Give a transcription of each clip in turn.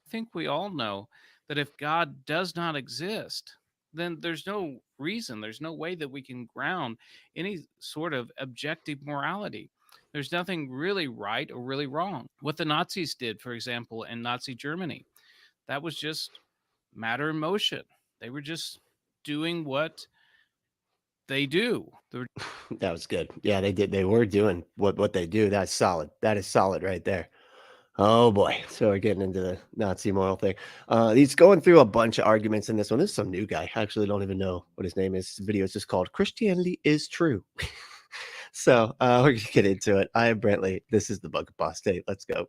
think we all know that if God does not exist, then there's no reason, there's no way that we can ground any sort of objective morality. There's nothing really right or really wrong. What the Nazis did, for example, in Nazi Germany, that was just matter in motion. They were just doing what they do. They were That was good. Yeah, they did. They were doing what they do. That's solid. That is solid right there. Oh boy. So we're getting into the Nazi moral thing. He's going through a bunch of arguments in this one. This is some new guy. I actually don't even know what his name is. This video is just called Christianity is True. So we're gonna get into it. I am Brentley. This is the Bucket Apostate. Let's go.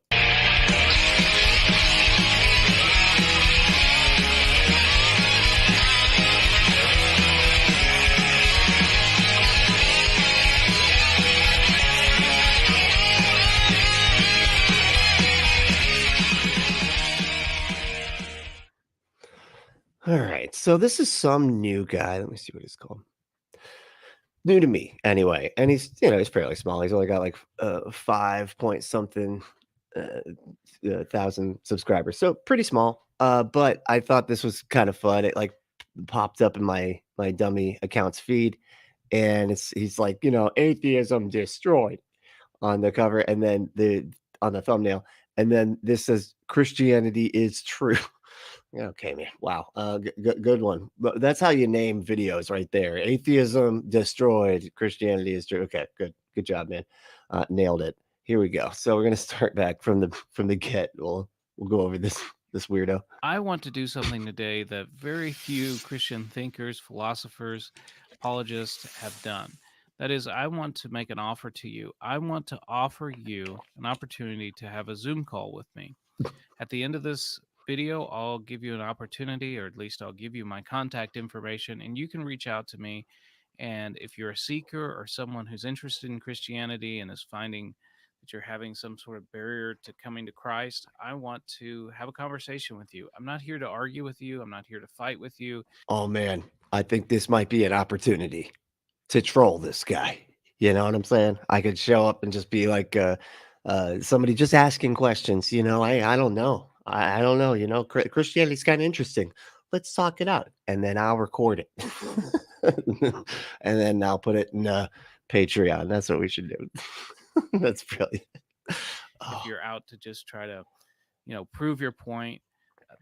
All right. So this is some new guy. Let me see what he's called. New to me, anyway. And he's, he's fairly small. He's only got like 5 point something thousand subscribers. So pretty small. But I thought this was kind of fun. It like popped up in my dummy account's feed. And he's like, atheism destroyed on the cover, and then on the thumbnail. And then this says Christianity is true. Okay, man. Wow. Good one. But that's how you name videos right there. Atheism destroyed. Christianity is true. Okay, good. Good job, man. Nailed it. Here we go. So we're gonna start back from the get. We'll go over this weirdo. I want to do something today that very few Christian thinkers, philosophers, apologists have done. That is, I want to make an offer to you. I want to offer you an opportunity to have a Zoom call with me. At the end of this video, I'll give you an opportunity, or at least I'll give you my contact information, and you can reach out to me. And if you're a seeker or someone who's interested in Christianity and is finding that you're having some sort of barrier to coming to Christ, I want to have a conversation with you. I'm not here to argue with you. I'm not here to fight with you. Oh man, I think this might be an opportunity to troll this guy. You know what I'm saying? I could show up and just be like somebody just asking questions. I don't know. I don't know. Christianity's kind of interesting. Let's talk it out, and then I'll record it, and then I'll put it in Patreon. That's what we should do. That's brilliant. If you're out to just try to, prove your point,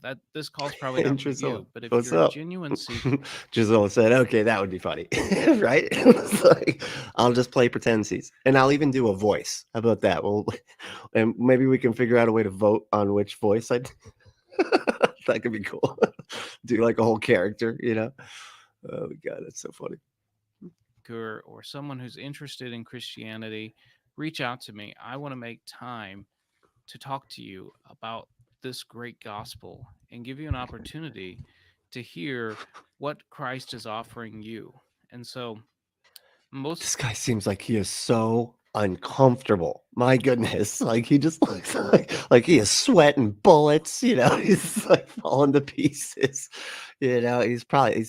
that this call's probably not for you. But if What's you're a up? genuine seeker, Giselle said, "Okay, that would be funny, right?" It's like, I'll just play pretensies, and I'll even do a voice. How about that? Well, and maybe we can figure out a way to vote on which voice I. That could be cool. Do like a whole character, Oh my god, that's so funny. or someone who's interested in Christianity, reach out to me. I want to make time to talk to you about this great gospel and give you an opportunity to hear what Christ is offering you. And so, This guy seems like he is so uncomfortable. My goodness. Like he just looks like he is sweating bullets, he's like falling to pieces. He's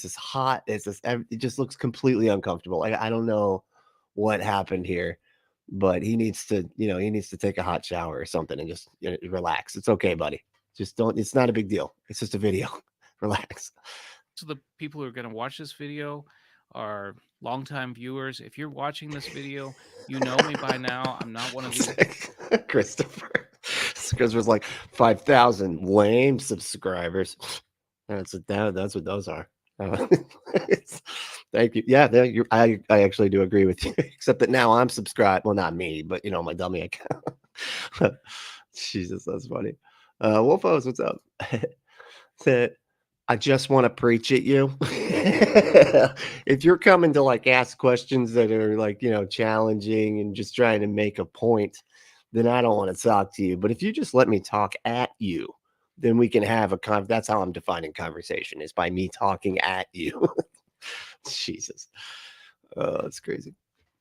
just hot. It just looks completely uncomfortable. Like I don't know what happened here, but he needs to take a hot shower or something and just relax. It's okay, buddy. Just don't, it's not a big deal. It's just a video. Relax. so the people who are going to watch this video are longtime viewers. If you're watching this video, you know me by now. I'm not one of these. Christopher. Christopher's like 5,000 lame subscribers. That's what those are. Thank you. Yeah, I actually do agree with you. Except that now I'm subscribed. Well, not me, but my dummy account. Jesus, that's funny. Wolfos, what's up? I just want to preach at you. If you're coming to like ask questions that are like, challenging and just trying to make a point, then I don't want to talk to you. But if you just let me talk at you, then we can have that's how I'm defining conversation, is by me talking at you. Jesus. Oh, that's crazy.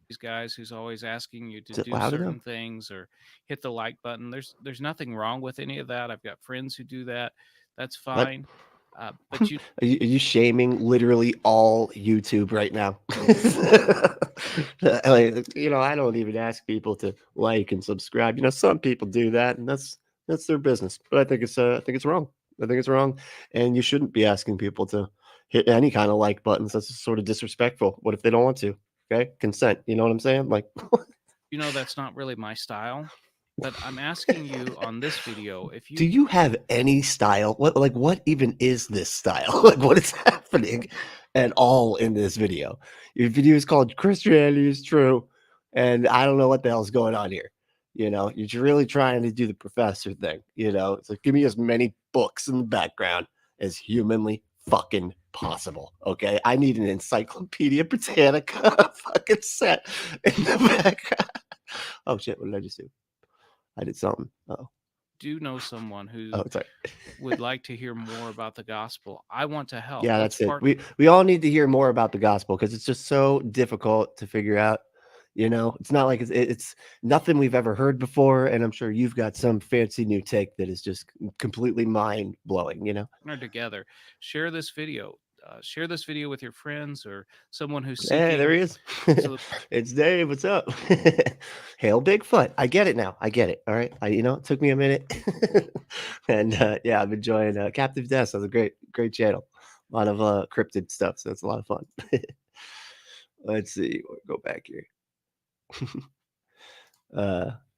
These guys who's always asking you to do Loud certain enough? things or hit the like button. There's nothing wrong with any of that. I've got friends who do that. That's What? fine. But Are you shaming literally all YouTube right now? I don't even ask people to like and subscribe. Some people do that, and that's their business. But I think it's wrong. I think it's wrong, and you shouldn't be asking people to hit any kind of like buttons. That's just sort of disrespectful. What if they don't want to? Okay, consent. You know what I'm saying? Like, That's not really my style, but I'm asking you on this video if do you you have any style? What even is this style? Like, what is happening at all in this video? Your video is called Christianity is True, and I don't know what the hell's going on here. You're really trying to do the professor thing. It's like, give me as many books in the background as humanly fucking possible. Okay, I need an Encyclopedia Britannica fucking set in the background. Oh shit! What did I just do? I did something. Oh, do know someone who oh, sorry. would like to hear more about the gospel, I want to help. Yeah, Let's that's it. part. We all need to hear more about the gospel because it's just so difficult to figure out. It's not like it's nothing we've ever heard before, and I'm sure you've got some fancy new take that is just completely mind blowing. Partner together. Share this video. Share this video with your friends or someone who's Hey, there seeking. he is. So It's Dave. What's up? Hail Bigfoot. I get it now. I get it. All right. It took me a minute, and yeah, I'm enjoying Captive Death. That's a great channel. A lot of cryptid stuff, so it's a lot of fun. Let's see. We'll go back here.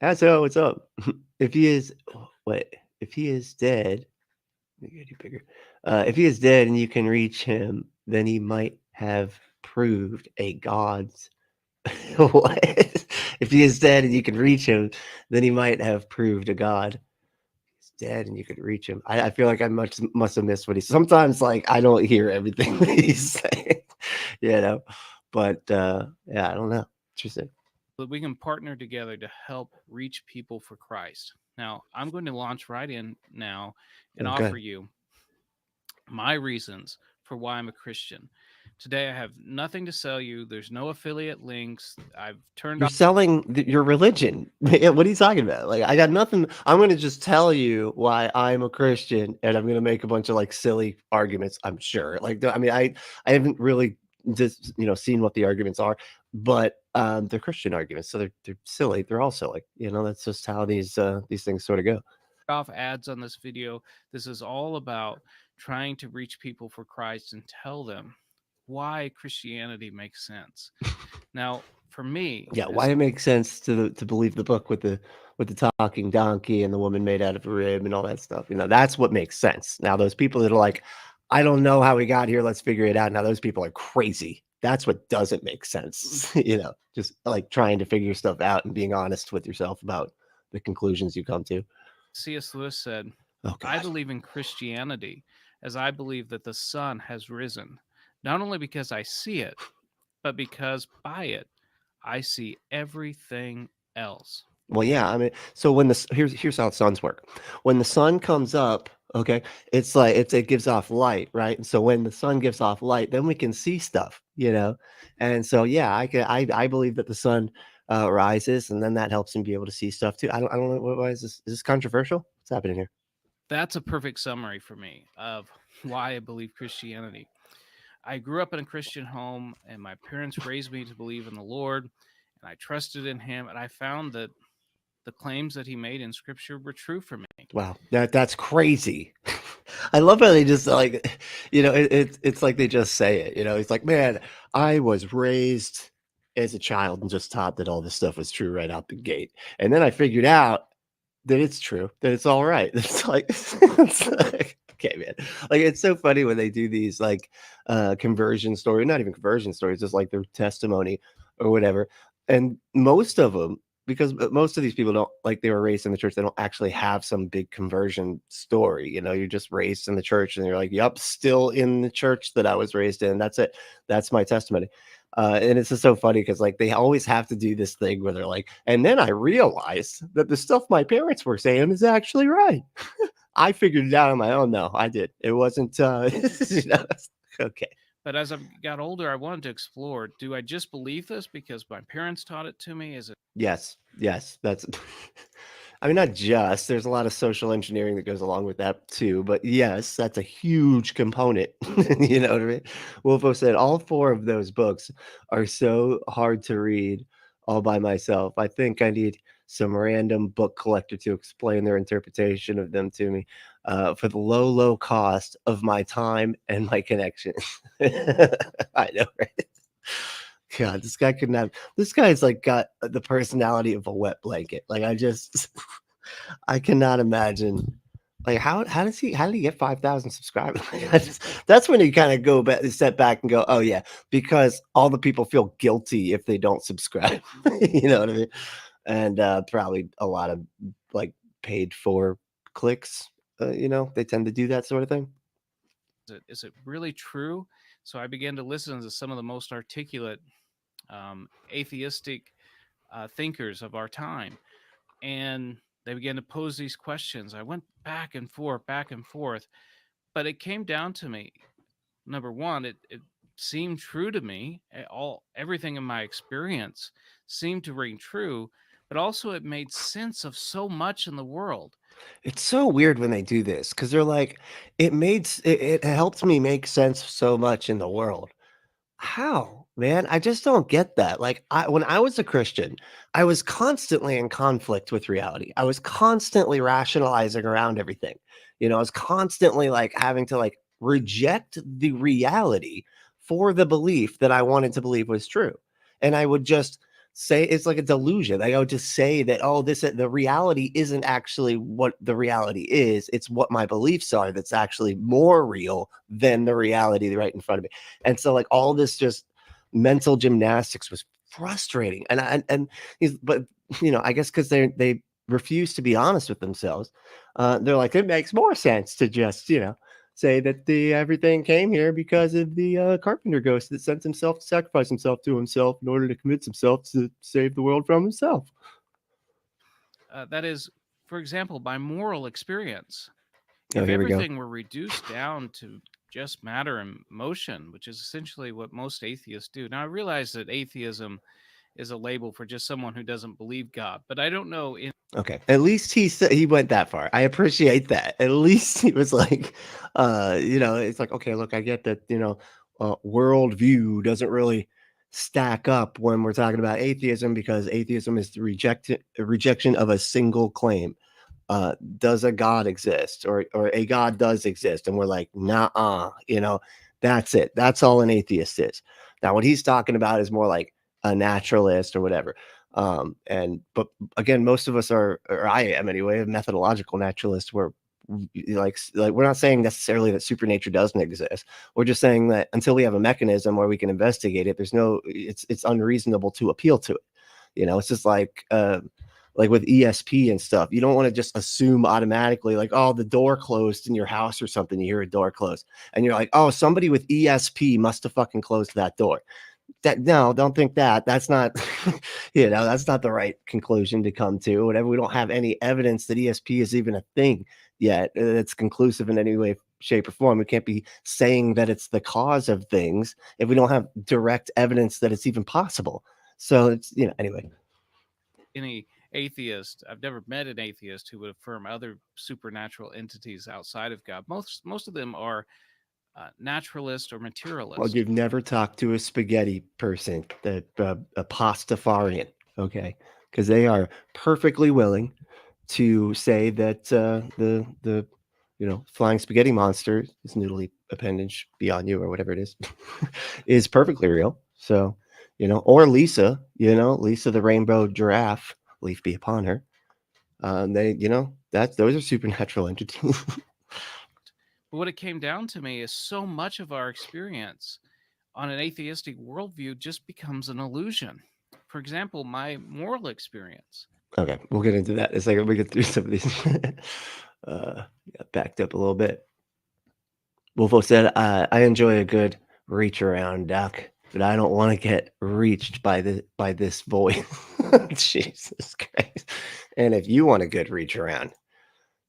Asso, what's up? If he is, if he is dead, let me get you bigger. If he is dead and you can reach him, then he might have proved a god's. What? If he is dead and you can reach him, then he might have proved a god. He's dead and you could reach him. I feel like I must have missed what he. Sometimes, like, I don't hear everything that he's saying, But yeah, I don't know. Interesting. that we can partner together to help reach people for Christ. Now, I'm going to launch right in now and Okay. offer you my reasons for why I'm a Christian. Today, I have nothing to sell you. There's no affiliate links. I've turned You're off. selling your religion. What are you talking about? Like, I got nothing. I'm going to just tell you why I'm a Christian, and I'm going to make a bunch of like silly arguments. I'm sure. Like, I mean, I haven't really just seen what the arguments are, but they're Christian arguments, so they're silly. They're all silly. That's just how these things sort of go. Off ads on this video. This is all about trying to reach people for Christ and tell them why Christianity makes sense. Now, for me, Yeah, why it makes sense to believe the book with the talking donkey and the woman made out of a rib and all that stuff. That's what makes sense. Now, those people that are like, I don't know how we got here, let's figure it out. Now, those people are crazy. That's what doesn't make sense. Just like trying to figure stuff out and being honest with yourself about the conclusions you come to. C.S. Lewis said, Oh, I God. believe in Christianity as I believe that the sun has risen, not only because I see it, but because by it I see everything else. Well, yeah, I mean, so here's how suns work. When the sun comes up, okay, it's like it gives off light, right? And so when the sun gives off light, then we can see stuff. And so yeah, I believe that the sun rises, and then that helps him be able to see stuff too. I don't know why is this controversial? What's happening here? That's a perfect summary for me of why I believe Christianity. I grew up in a Christian home, and my parents raised me to believe in the Lord, and I trusted in Him, and I found that the claims that He made in Scripture were true for me. Wow, that's crazy. I love how they just like, it's like they just say it. It's like, man, I was raised as a child and just taught that all this stuff was true right out the gate, and then I figured out that it's true, that it's all right. It's like okay, man. Like, it's so funny when they do these like conversion stories, not even conversion stories, just like their testimony or whatever. And most of them, because most of these people don't, like, they were raised in the church, they don't actually have some big conversion story. You're just raised in the church and you're like, yep, still in the church that I was raised in. That's it. That's my testimony. And it's just so funny because like they always have to do this thing where they're like, and then I realized that the stuff my parents were saying is actually right. I figured it out on my own. No, I did. It wasn't okay. But as I got older, I wanted to explore, do I just believe this because my parents taught it to me? Is it Yes, that's I mean, not just. There's a lot of social engineering that goes along with that too, but yes, that's a huge component. You know what I mean? Wolfo said all four of those books are so hard to read all by myself. I think I need some random book collector to explain their interpretation of them to me for the low, low cost of my time and my connection. I know, right? God, this guy could not. This guy's like got the personality of a wet blanket. Like I just, I cannot imagine. Like how did he get 5,000 subscribers? That's when you kind of go back, step back, and go, oh yeah, because all the people feel guilty if they don't subscribe. You know what I mean? And probably a lot of like paid for clicks. They tend to do that sort of thing. Is it really true? So I began to listen to some of the most articulate atheistic thinkers of our time, and they began to pose these questions. I went back and forth, but it came down to me. Number one, it seemed true to me. Everything in my experience seemed to ring true, but also it made sense of so much in the world. It's so weird when they do this because they're like, it helped me make sense of so much in the world. How, man? I just don't get that. Like, when I was a Christian, I was constantly in conflict with reality. I was constantly rationalizing around everything. I was constantly like having to like reject the reality for the belief that I wanted to believe was true. And I would just say it's like a delusion. Like, I would just say that, oh, the reality isn't actually what the reality is. It's what my beliefs are that's actually more real than the reality right in front of me. And so like all this just mental gymnastics was frustrating. But I guess because they refuse to be honest with themselves, they're like, it makes more sense to just say that the everything came here because of the carpenter ghost that sent himself to sacrifice himself to himself in order to convince himself to save the world from himself. That is, for example, by moral experience. Oh, If here we go. everything were reduced down to just matter and motion, which is essentially what most atheists do. Now, I realize that atheism is a label for just someone who doesn't believe God, but I don't know in Okay. At least he went that far. I appreciate that. At least he was like, it's like, okay, look, I get that, worldview doesn't really stack up when we're talking about atheism because atheism is the rejection of a single claim. Does a God exist or a God does exist? And we're like, nah, that's it. That's all an atheist is. Now, what he's talking about is more like a naturalist or whatever. But again, most of us are, or I am anyway, a methodological naturalist where like we're not saying necessarily that supernature doesn't exist. We're just saying that until we have a mechanism where we can investigate it, it's unreasonable to appeal to it. It's just like with ESP and stuff. You don't want to just assume automatically like, oh, the door closed in your house or something. You hear a door close and you're like, oh, somebody with ESP must have fucking closed that door. No, don't think that. That's not, that's not the right conclusion to come to. Whatever. We don't have any evidence that ESP is even a thing yet. It's conclusive in any way, shape, or form. We can't be saying that it's the cause of things if we don't have direct evidence that it's even possible. So it's, anyway. any atheist, I've never met an atheist who would affirm other supernatural entities outside of God. Most of them are naturalist or Well, materialist. you've never talked to a spaghetti person, a pastafarian, okay? Because they are perfectly willing to say that the flying spaghetti monster, this noodly appendage beyond you or whatever it is perfectly real. So, or Lisa the rainbow giraffe, leaf be upon her. Those are supernatural entities. But what it came down to me is so much of our experience on an atheistic worldview just becomes an illusion. For example, my moral experience. Okay, we'll get into that in a second. We get through some of these. Got backed up a little bit. Wolfo said, "I enjoy a good reach around, Doc, but I don't want to get reached by this voice." Jesus Christ! And if you want a good reach around,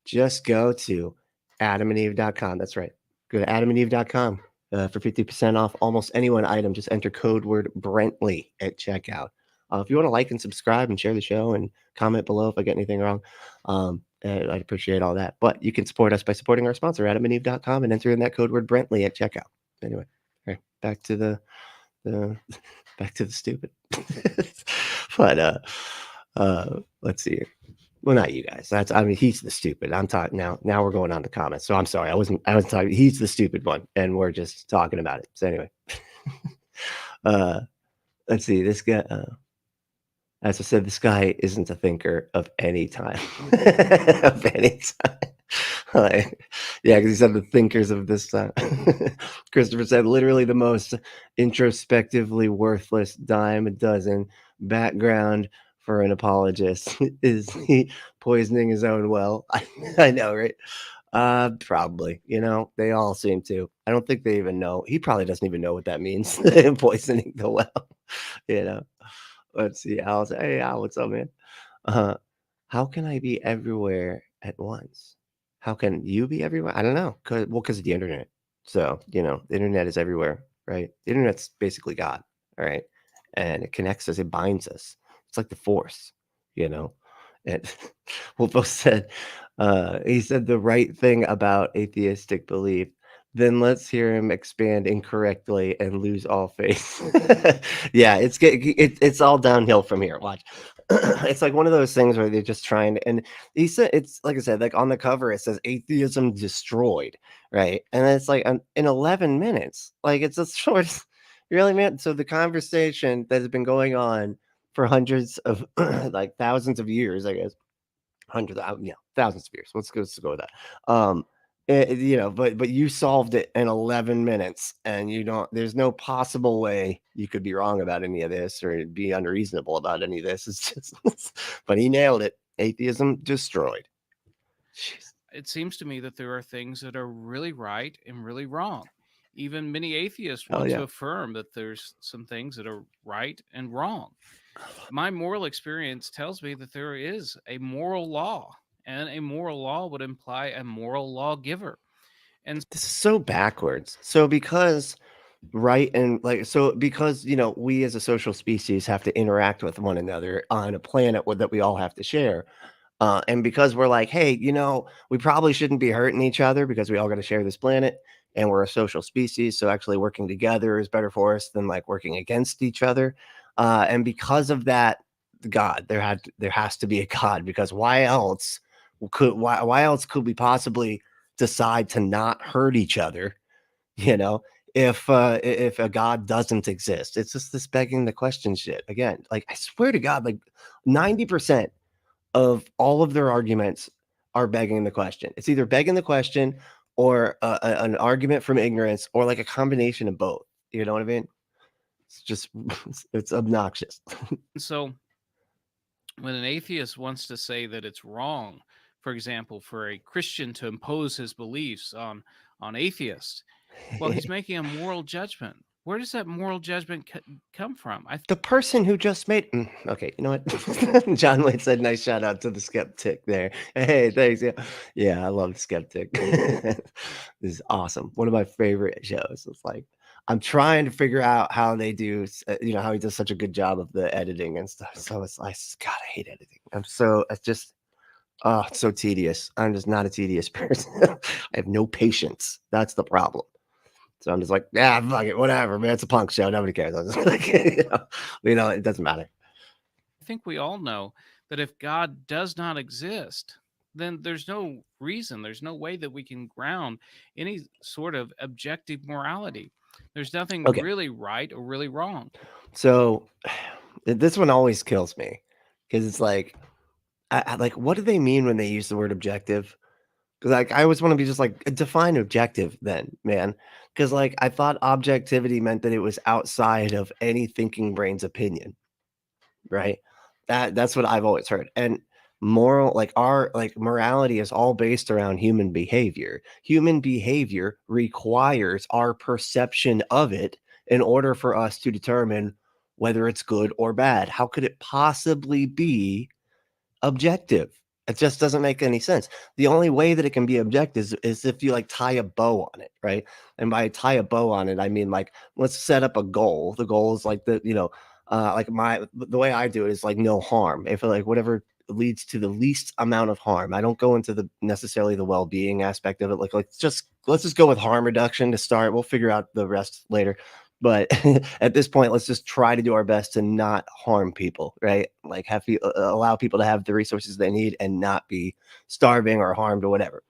just go to adamandeve.com. That's right. Go to adamandeve.com for 50% off almost any one item. Just enter code word Brentley at checkout. If you want to like and subscribe and share the show and comment below if I get anything wrong, I'd appreciate all that. But you can support us by supporting our sponsor, adamandeve.com, and enter in that code word Brentley at checkout. Anyway, all right, back to the back to the stupid. But Let's see here. Well, not you guys. I mean, he's the stupid. I'm talking now. Now we're going on to comments. So I'm sorry. I wasn't talking. He's the stupid one, and we're just talking about it. So anyway, uh, let's see. This guy, as I said, this guy isn't a thinker of any time, of any time. Like, yeah, because he said the thinkers of this time. Christopher said literally the most introspectively worthless dime a dozen background for an apologist. Is he poisoning his own well? I know, right? Probably. You know, they all seem to. I don't think they even know. He probably doesn't even know what that means. Poisoning the well. You know. Let's see. Al. Hey, Al, what's up, man? Uh, how can I be everywhere at once? How can you be everywhere? I don't know. Because of the internet. So, you know, the internet is everywhere, right? The internet's basically God, all right? And it connects us, it binds us. It's like the force, you know? And Wolfo said, he said the right thing about atheistic belief. Then let's hear him expand incorrectly and lose all faith. Yeah, it's all downhill from here. Watch. It's like one of those things where they're just trying to, and he said it's like I said, like on the cover it says atheism destroyed, right? And it's like in 11 minutes, like it's a short, really, man. So the conversation that has been going on for hundreds of like thousands of years, I guess, hundreds of yeah, thousands of years. Let's go with that. You know, but you solved it in 11 minutes, and you don't. There's no possible way you could be wrong about any of this or be unreasonable about any of this. It's just, but he nailed it. Atheism destroyed. Jeez. It seems to me that there are things that are really right and really wrong. Even many atheists Oh want to yeah. affirm that there's some things that are right and wrong. My moral experience tells me that there is a moral law, and a moral law would imply a moral lawgiver. And This is so backwards. So because right and like so because you know we as a social species have to interact with one another on a planet that we all have to share. And because we're like, hey, you know, we probably shouldn't be hurting each other because we all got to share this planet and we're a social species. So actually working together is better for us than like working against each other. And because of that, God, there has to be a God because why else could we possibly decide to not hurt each other, you know, if a God doesn't exist? It's just this begging the question shit again. Like I swear to God, like 90% of all of their arguments are begging the question. It's either begging the question or an argument from ignorance or like a combination of both. You know what I mean? It's just it's obnoxious. so when an atheist wants to say that it's wrong, for example, for a Christian to impose his beliefs on atheists, well, he's making a moral judgment. Where does that moral judgment come from? The person who just made okay, you know what? John Wayne said, "Nice shout out to the skeptic there." Hey, thanks. Yeah, yeah, I love the skeptic. This is awesome. One of my favorite shows. It's like I'm trying to figure out how they do, you know, how he does such a good job of the editing and stuff. So it's like, God, I hate editing. It's just, oh, it's so tedious. I'm just not a tedious person. I have no patience. That's the problem. So I'm just like, yeah, fuck it, whatever, man. It's a punk show. Nobody cares. I'm just like, it doesn't matter. I think we all know that if God does not exist, then there's no reason, there's no way that we can ground any sort of objective morality. There's nothing Okay, really right or really wrong. so this one always kills me because it's like, like, what do they mean when they use the word objective? Because like, I always want to be just like define objective, then, man. Because like, I thought objectivity meant that it was outside of any thinking brain's opinion, right? That's what I've always heard. And moral, like our like morality is all based around human behavior. Human behavior requires our perception of it in order for us to determine whether it's good or bad. How could it possibly be objective? It just doesn't make any sense. The only way that it can be objective is if you like tie a bow on it, right? And by tie a bow on it, I mean like let's set up a goal. The goal is like like the way I do it is like no harm. If like whatever leads to the least amount of harm. I don't go into the necessarily the well-being aspect of it. Like let's just go with harm reduction to start. We'll figure out the rest later. But at this point, let's just try to do our best to not harm people, right? Like allow people to have the resources they need and not be starving or harmed or whatever.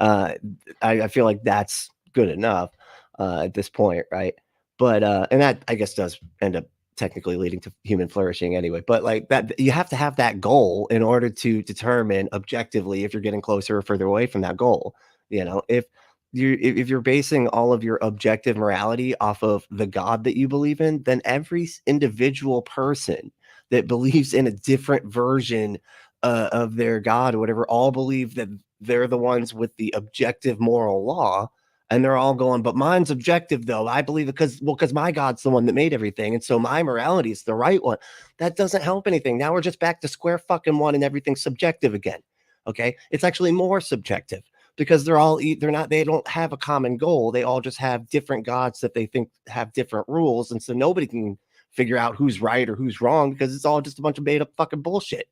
Uh, I feel like that's good enough at this point, right? But and that I guess does end up technically leading to human flourishing anyway. But like that, you have to have that goal in order to determine objectively if you're getting closer or further away from that goal. If you're basing all of your objective morality off of the God that you believe in, then every individual person that believes in a different version of their God or whatever all believe that they're the ones with the objective moral law, and they're all going, but mine's objective though. I believe it because my God's the one that made everything, and so my morality is the right one. That doesn't help anything. Now we're just back to square fucking one, and everything's subjective again. Okay, it's actually more subjective because they don't have a common goal. They all just have different gods that they think have different rules, and so nobody can figure out who's right or who's wrong because it's all just a bunch of made up fucking bullshit.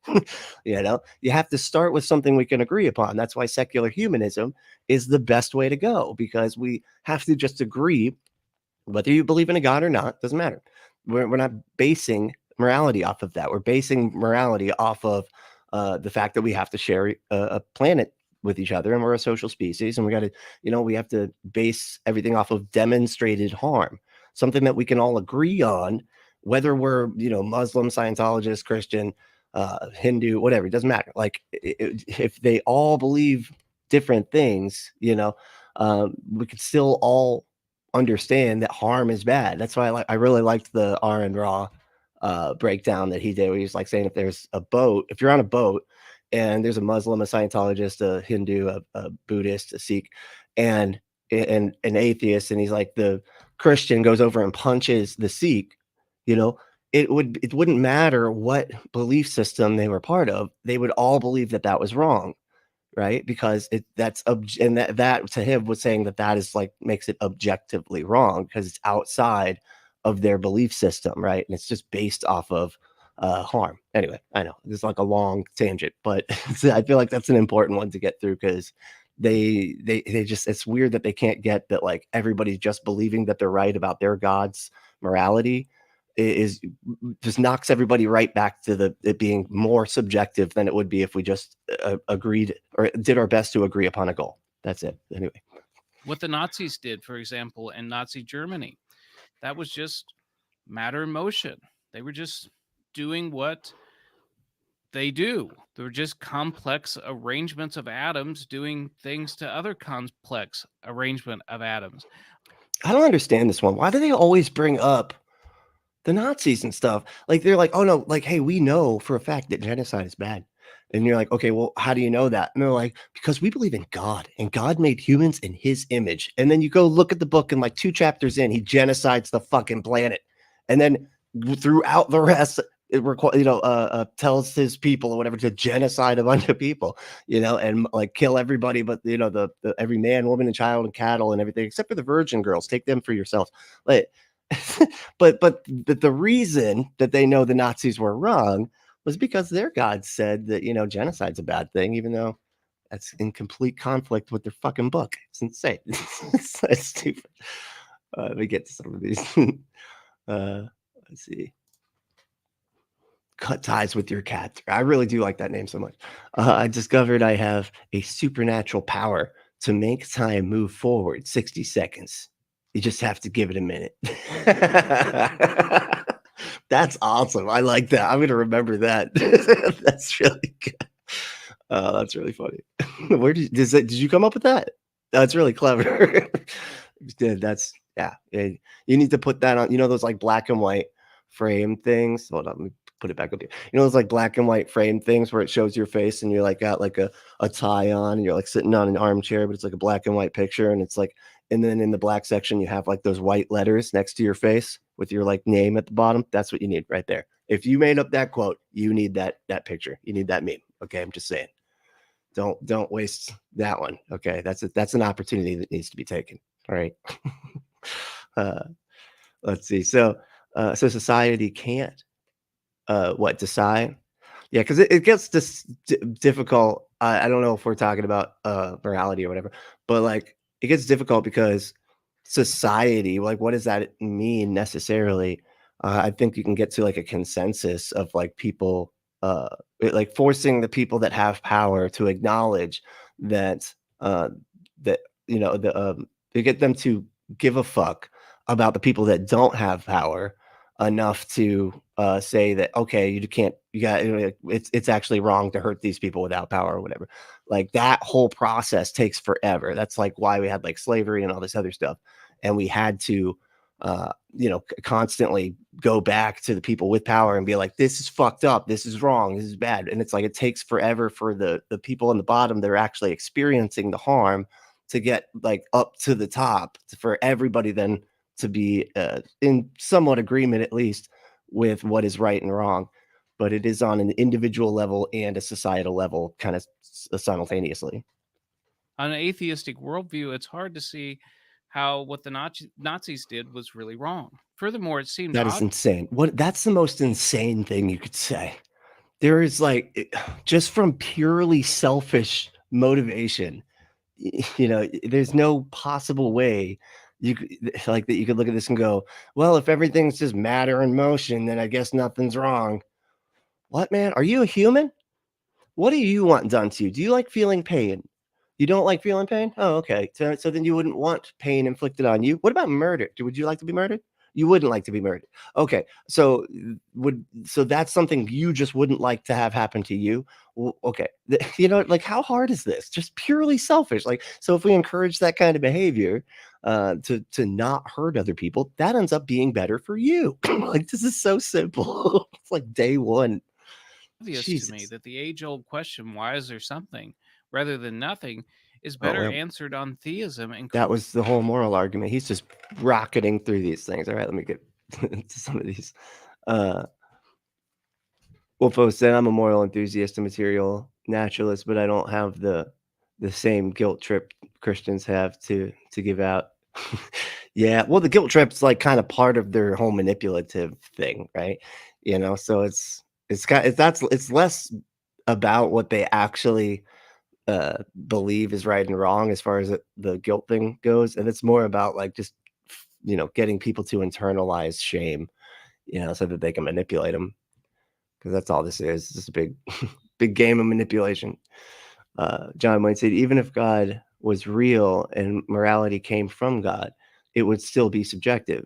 You have to start with something we can agree upon. That's why secular humanism is the best way to go, because we have to just agree whether you believe in a God or not, doesn't matter. We're not basing morality off of that. We're basing morality off of the fact that we have to share a planet with each other, and we're a social species, and we have to base everything off of demonstrated harm, something that we can all agree on, whether we're Muslim, Scientologist, Christian, Hindu, whatever. It doesn't matter. Like if they all believe different things, we could still all understand that harm is bad. That's why I really liked the Aaron Ra breakdown that he did, where he's like saying if you're on a boat and there's a Muslim, a Scientologist, a Hindu, a Buddhist, a Sikh, and an atheist, and he's like, the Christian goes over and punches the Sikh, it wouldn't matter what belief system they were part of. They would all believe that was wrong, right? Because and that to him was saying that is like makes it objectively wrong because it's outside of their belief system, right? And it's just based off of harm. Anyway, I know it's like a long tangent, but I feel like that's an important one to get through because they just, it's weird that they can't get that like everybody's just believing that they're right about their God's morality is just knocks everybody right back to it being more subjective than it would be if we just agreed or did our best to agree upon a goal. That's it. Anyway, What the Nazis did, for example, in Nazi Germany, that was just matter in motion. They were just doing what they do. They were just complex arrangements of atoms doing things to other complex arrangement of atoms. I don't understand this one. Why do they always bring up the Nazis and stuff? Like they're like, oh no, like, hey, we know for a fact that genocide is bad. And you're like, okay, well, how do you know that? And they're like, because we believe in God, and God made humans in his image. And then you go look at the book, and like 2 chapters in, he genocides the fucking planet. And then throughout the rest, tells his people or whatever to genocide a bunch of people, and like kill everybody, but the every man, woman, and child, and cattle, and everything, except for the virgin girls. Take them for yourselves. Like, but the reason that they know the Nazis were wrong was because their God said that genocide's a bad thing, even though that's in complete conflict with their fucking book. It's insane. It's so stupid. Let me get to some of these. Let's see. Cut ties with your cat. I really do like that name so much. I discovered I have a supernatural power to make time move forward 60 seconds. You just have to give it a minute. That's awesome. I like that. I'm going to remember that. That's really good. That's really funny. Did you come up with that? That's really clever. Yeah. You need to put that on, those like black and white frame things. Hold on, let me put it back up here. Those like black and white frame things where it shows your face and you're like got like a tie on and you're like sitting on an armchair, but it's like a black and white picture, and it's like, and then in the black section you have like those white letters next to your face with your like name at the bottom. That's what you need right there. If you made up that quote, you need that picture. You need that meme. Okay, I'm just saying. Don't waste that one. Okay, that's an opportunity that needs to be taken. All right. Let's see. So society can't decide? Yeah, because it gets difficult. I don't know if we're talking about morality or whatever, but like it gets difficult because society, like, what does that mean necessarily? I think you can get to, like, a consensus of, like, people, like, forcing the people that have power to acknowledge that, uh, that, to get them to give a fuck about the people that don't have power enough to, say that, "Okay, you can't you got like, it's actually wrong to hurt these people without power," or whatever. Like, that whole process takes forever. That's, like, why we had, like, slavery and all this other stuff, and we had to constantly go back to the people with power and be like, this is fucked up, this is wrong, this is bad. And it's like it takes forever for the people on the bottom that are actually experiencing the harm to get like up to the top, for everybody then to be in somewhat agreement at least with what is right and wrong. But it is on an individual level and a societal level kind of simultaneously. On an atheistic worldview, it's hard to see how what the Nazis did was really wrong. Furthermore, it seemed That is odd. insane. What That's the most insane thing you could say. There is like just from purely selfish motivation, there's no possible way like that you could look at this and go, well, if everything's just matter and motion, then I guess nothing's wrong. What, man? Are you a human? What do you want done to you? Do you like feeling pain? You don't like feeling pain? Oh, okay. So then you wouldn't want pain inflicted on you. What about murder? Would you like to be murdered? You wouldn't like to be murdered. Okay. So that's something you just wouldn't like to have happen to you. Okay. Like how hard is this? Just purely selfish. Like, so if we encourage that kind of behavior, to not hurt other people, that ends up being better for you. Like, this is so simple. It's like day one. Obvious to me Jesus. that the age old question, why is there something rather than nothing, is Oh, better well, answered on theism and that was the whole moral argument. He's just rocketing through these things. All right, let me get into some of these. Uh, Wolfo said, "I'm a moral enthusiast and material naturalist, but I don't have the same guilt trip Christians have to give out." Yeah, well, the guilt trip's like kind of part of their whole manipulative thing, right? So it's less about what they actually believe is right and wrong as far as the guilt thing goes, and it's more about like just getting people to internalize shame, so that they can manipulate them, because that's all this is. It's just a big big game of manipulation. John might say, even if God was real and morality came from God, it would still be subjective,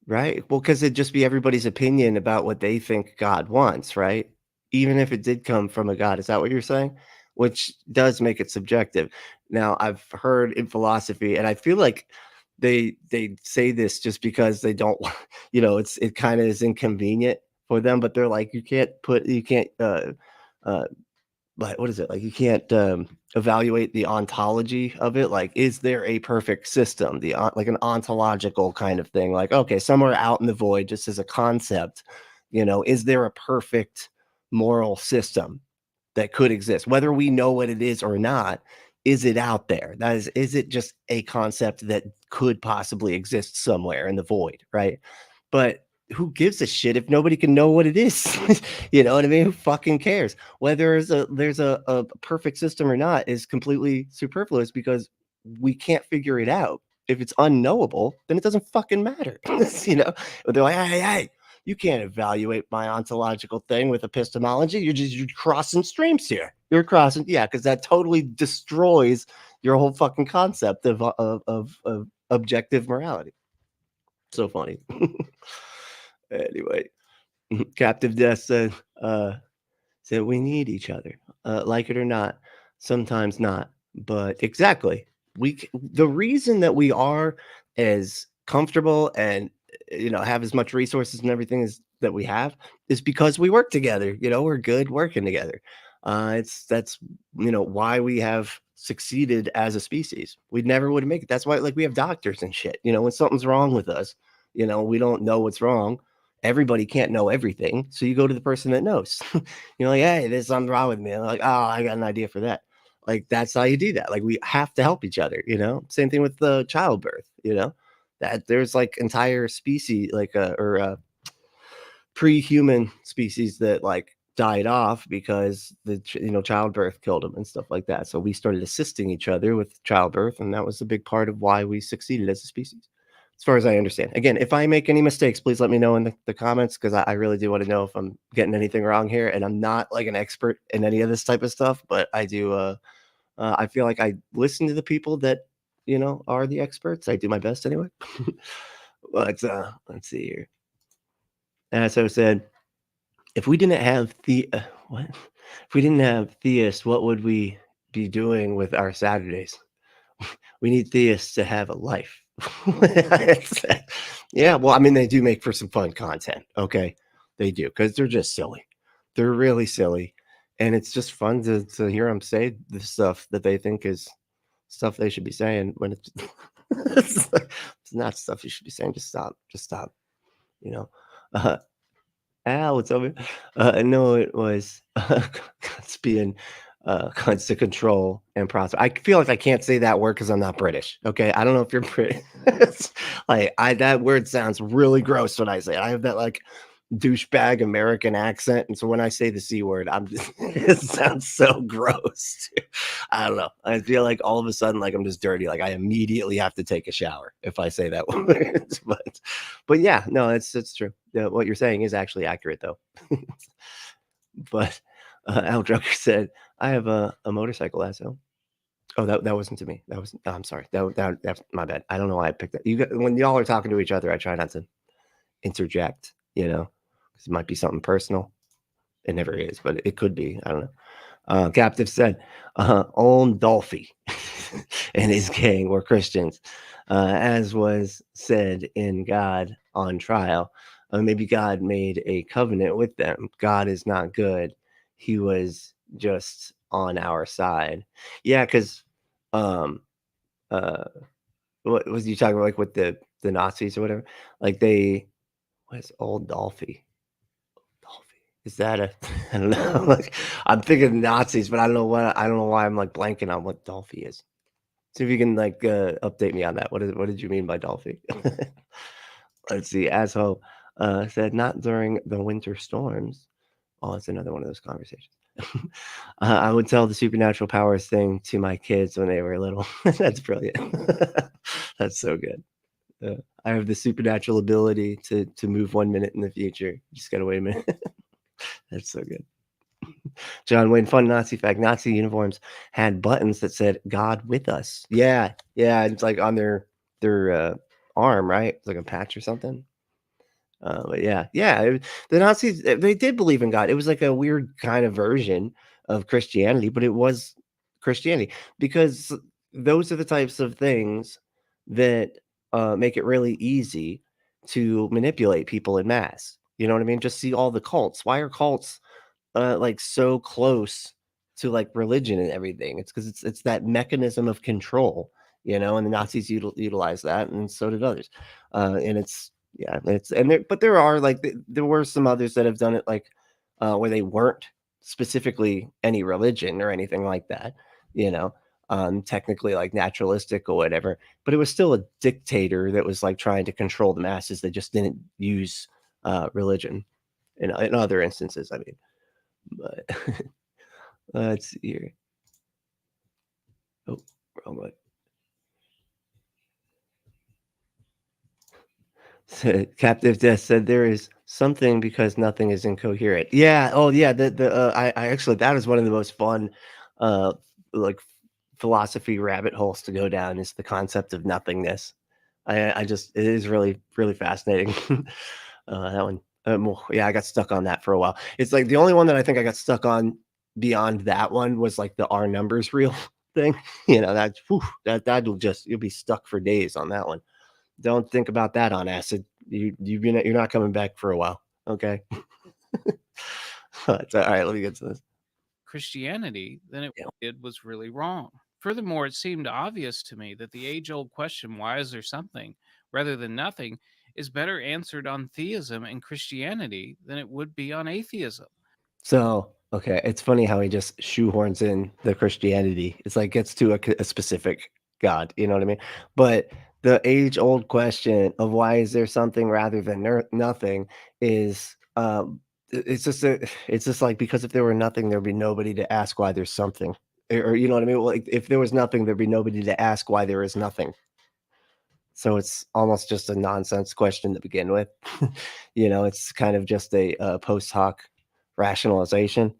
right? Well, because it'd just be everybody's opinion about what they think God wants, right? Even if it did come from a God. Is that what you're saying? Which does make it subjective. Now, I've heard in philosophy, and I feel like they say this just because they don't, it kind of is inconvenient for them, but they're like, you can't but what is it? Like, you can't evaluate the ontology of it. Like, is there a perfect system? Like an ontological kind of thing. Like, okay, somewhere out in the void, just as a concept, is there a perfect moral system that could exist? Whether we know what it is or not, is it out there? Is it just a concept that could possibly exist somewhere in the void, right? But who gives a shit if nobody can know what it is? You know what I mean? Who fucking cares? Whether there's a perfect system or not is completely superfluous, because we can't figure it out. If it's unknowable, then it doesn't fucking matter. They're like, hey, you can't evaluate my ontological thing with epistemology. You're crossing streams here. You're crossing, yeah, because that totally destroys your whole fucking concept of objective morality. So funny. Anyway, Captive Death said we need each other, like it or not. Sometimes not, but exactly. The reason that we are as comfortable and have as much resources and everything as that we have is because we work together. We're good working together. That's why we have succeeded as a species. We never would make it. That's why, like, we have doctors and shit. When something's wrong with us, we don't know what's wrong. Everybody can't know everything, so you go to the person that knows. You're like, hey, there's something wrong with me. And they're like, oh, I got an idea for that. Like, that's how you do that. Like, we have to help each other. Same thing with the childbirth. That there's like entire species, like or pre-human species that like died off because childbirth killed him and stuff like that. So we started assisting each other with childbirth, and that was a big part of why we succeeded as a species, as far as I understand. Again, if I make any mistakes, please let me know in the comments, because I really do want to know if I'm getting anything wrong here. And I'm not like an expert in any of this type of stuff, but I do. I feel like I listen to the people that are the experts. I do my best anyway. But let's see here. As I said, if we didn't have what? If we didn't have theists, what would we be doing with our Saturdays? We need theists to have a life. Yeah, well, I mean, they do make for some fun content. Okay, they do, because they're just silly. They're really silly, and it's just fun to hear them say the stuff that they think is stuff they should be saying when it's it's not stuff you should be saying. Just stop. Just stop. You know. Uh, Al, what's over? No, it was God's being constant control and prosper. I feel like I can't say that word because I'm not British. Okay, I don't know if you're British. Like that word sounds really gross when I say it. I have that like douchebag American accent, and so when I say the C word, I'm just it sounds so gross. I don't know. I feel like all of a sudden, like I'm just dirty. Like I immediately have to take a shower if I say that word. But yeah, no, it's true. What you're saying is actually accurate, though. But Al Drucker said, "I have a motorcycle asshole." Oh, that wasn't to me. That was. I'm sorry. That's my bad. I don't know why I picked that. When y'all are talking to each other, I try not to interject. Because it might be something personal. It never is, but it could be. I don't know. Captive said, old Dolphy and his gang were Christians, as was said in God on trial. Maybe God made a covenant with them. God is not good. He was just on our side. Yeah, because um, uh, what was you talking about, like with the Nazis or whatever? Like what's old Dolphy? Is that a I don't know. Like I'm thinking Nazis, but I don't know why I'm like blanking on what Dolphy is. See if you can like update me on that. What did you mean by Dolphy? Let's see. Asshole said not during the winter storms. Oh, it's another one of those conversations. I would tell the supernatural powers thing to my kids when they were little. That's brilliant. That's so good. I have the supernatural ability to move 1 minute in the future. Just gotta wait a minute. That's so good. John Wayne, fun Nazi fact: Nazi uniforms had buttons that said "God with us." Yeah, yeah, it's like on their arm, right? It's like a patch or something. But yeah, the Nazis, they did believe in God. It was like a weird kind of version of Christianity, but it was Christianity, because those are the types of things that make it really easy to manipulate people in mass. You know what I mean? Just see all the cults. Why are cults like so close to like religion and everything? It's because it's that mechanism of control, and the Nazis utilize that, and so did others. And it's yeah, it's and there, but there are like there were some others that have done it, like where they weren't specifically any religion or anything like that, you know. Technically like naturalistic or whatever, but it was still a dictator that was like trying to control the masses. They just didn't use religion in other instances, I mean. But let's see here. Oh, wrong one. Captive Death said there is something because nothing is incoherent. Yeah. Oh, yeah. I actually, that is one of the most fun, like philosophy rabbit holes to go down, is the concept of nothingness. I just, it is really, really fascinating. That one. Yeah, I got stuck on that for a while. It's like the only one that I think I got stuck on beyond that one was like the R numbers real thing. That'll just, you'll be stuck for days on that one. Don't think about that on acid. You're not coming back for a while. Okay. All right. Let me get to this. Christianity, then it Yeah. did was really wrong. Furthermore, it seemed obvious to me that the age old question, why is there something rather than nothing, is better answered on theism and Christianity than it would be on atheism. So, okay, it's funny how he just shoehorns in the Christianity. It's like gets to a specific God, you know what I mean? But the age-old question of why is there something rather than nothing is it's just like, because if there were nothing, there'd be nobody to ask why there's something. Or you know what I mean? Well, like, if there was nothing, there'd be nobody to ask why there is nothing. So it's almost just a nonsense question to begin with. It's kind of just a post hoc rationalization.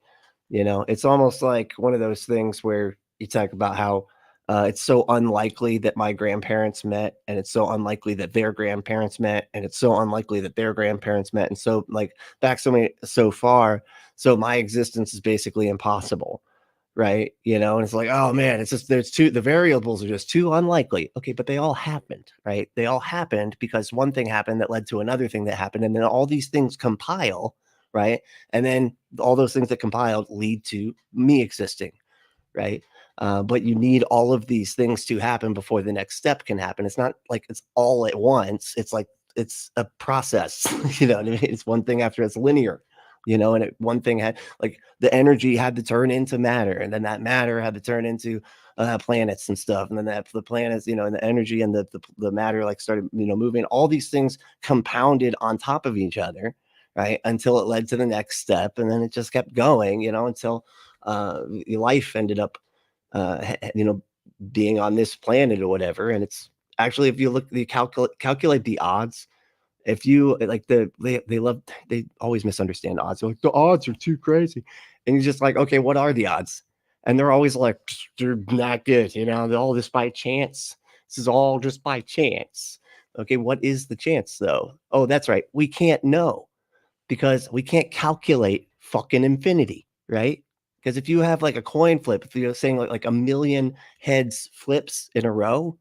It's almost like one of those things where you talk about how it's so unlikely that my grandparents met, and it's so unlikely that their grandparents met, and it's so unlikely that their grandparents met, and so like back so far, so my existence is basically impossible, right? And it's like, oh man, it's just the variables are just too unlikely. Okay, but they all happened, right? They all happened because one thing happened that led to another thing that happened, and then all these things compile, right? And then all those things that compiled lead to me existing, right? But you need all of these things to happen before the next step can happen. It's not like it's all at once. It's like it's a process. You know what I mean? It's one thing after, it's linear. And one thing had, like, the energy had to turn into matter, and then that matter had to turn into planets and stuff, and then the planets, and the energy and the matter like started moving. All these things compounded on top of each other, right, until it led to the next step, and then it just kept going, until life ended up, being on this planet or whatever. And it's actually, if you look, the calculate the odds. If you like they always misunderstand odds. They're like, the odds are too crazy, and you're just like, okay, what are the odds? And they're always like, they're not good. They're all just by chance. This is all just by chance. Okay, what is the chance though? Oh, that's right. We can't know, because we can't calculate fucking infinity, right? Because if you have like a coin flip, if you're saying like a million heads flips in a row,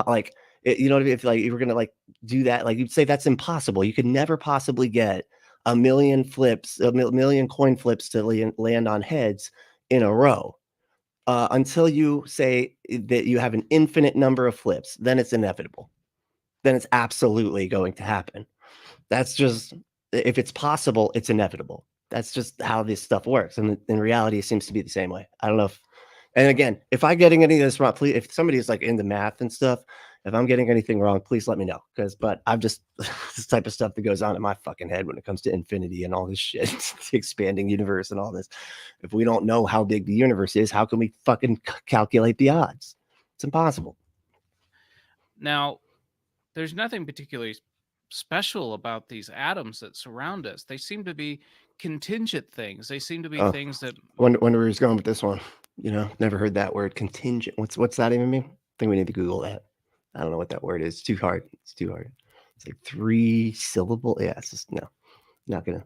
like, you know what I mean? If like you were gonna like do that, like, you'd say that's impossible. You could never possibly get a million flips, million coin flips to land on heads in a row, until you say that you have an infinite number of flips. Then it's inevitable. Then it's absolutely going to happen. That's just, if it's possible, it's inevitable. That's just how this stuff works. And in reality, it seems to be the same way. I don't know if, and again, if I'm getting any of this wrong, please, if somebody's like into math and stuff, if I'm getting anything wrong, please let me know. But I'm just this type of stuff that goes on in my fucking head when it comes to infinity and all this shit, the expanding universe and all this. If we don't know how big the universe is, how can we fucking calculate the odds? It's impossible. Now, there's nothing particularly special about these atoms that surround us. They seem to be contingent things. They seem to be Oh, things that wonder where he's going with this one. Never heard that word, contingent. What's that even mean? I think we need to Google that. I don't know what that word is. It's too hard. It's too hard. It's like 3 syllable. Yeah, it's just no, not gonna,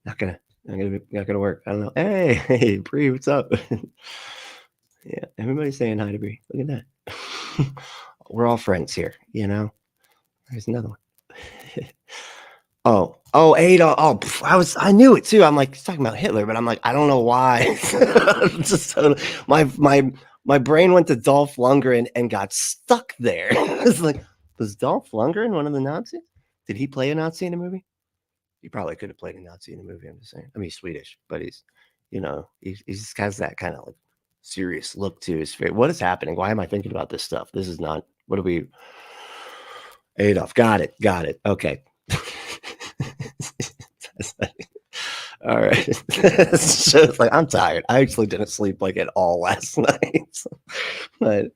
not gonna, not gonna work. I don't know. Hey, Bree, what's up? Yeah, everybody's saying hi to Bree. Look at that. We're all friends here. There's another one. Oh, Ada. Oh, I knew it too. I'm like, he's talking about Hitler, but I'm like, I don't know why. Just my brain went to Dolph Lundgren and got stuck there. It's like, was Dolph Lundgren one of the Nazis? Did he play a Nazi in a movie? He probably could have played a Nazi in a movie. I'm just saying. I mean, he's Swedish, but he just has that kind of like serious look to his face. What is happening? Why am I thinking about this stuff? This is not. What are we? Adolf. Got it. Okay. All right. So it's like, I'm tired. I actually didn't sleep like at all last night. But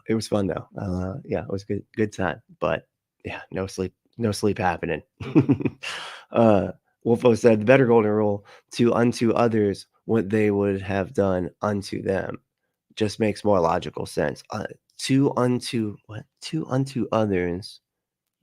it was fun though. Yeah, it was good time. But yeah, no sleep happening. Wolfo said the better golden rule: to unto others what they would have done unto them. Just makes more logical sense. To unto others,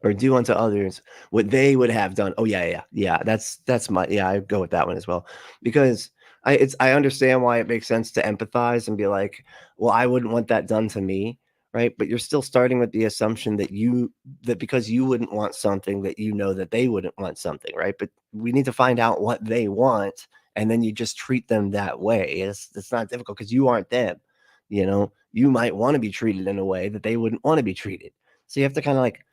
or do unto others what they would have done. Oh yeah. That's my, yeah. I go with that one as well, because I understand why it makes sense to empathize and be like, well, I wouldn't want that done to me, right? But you're still starting with the assumption that because you wouldn't want something, that that they wouldn't want something, right? But we need to find out what they want, and then you just treat them that way. It's not difficult because you aren't them. You might want to be treated in a way that they wouldn't want to be treated. So you have to kind of like,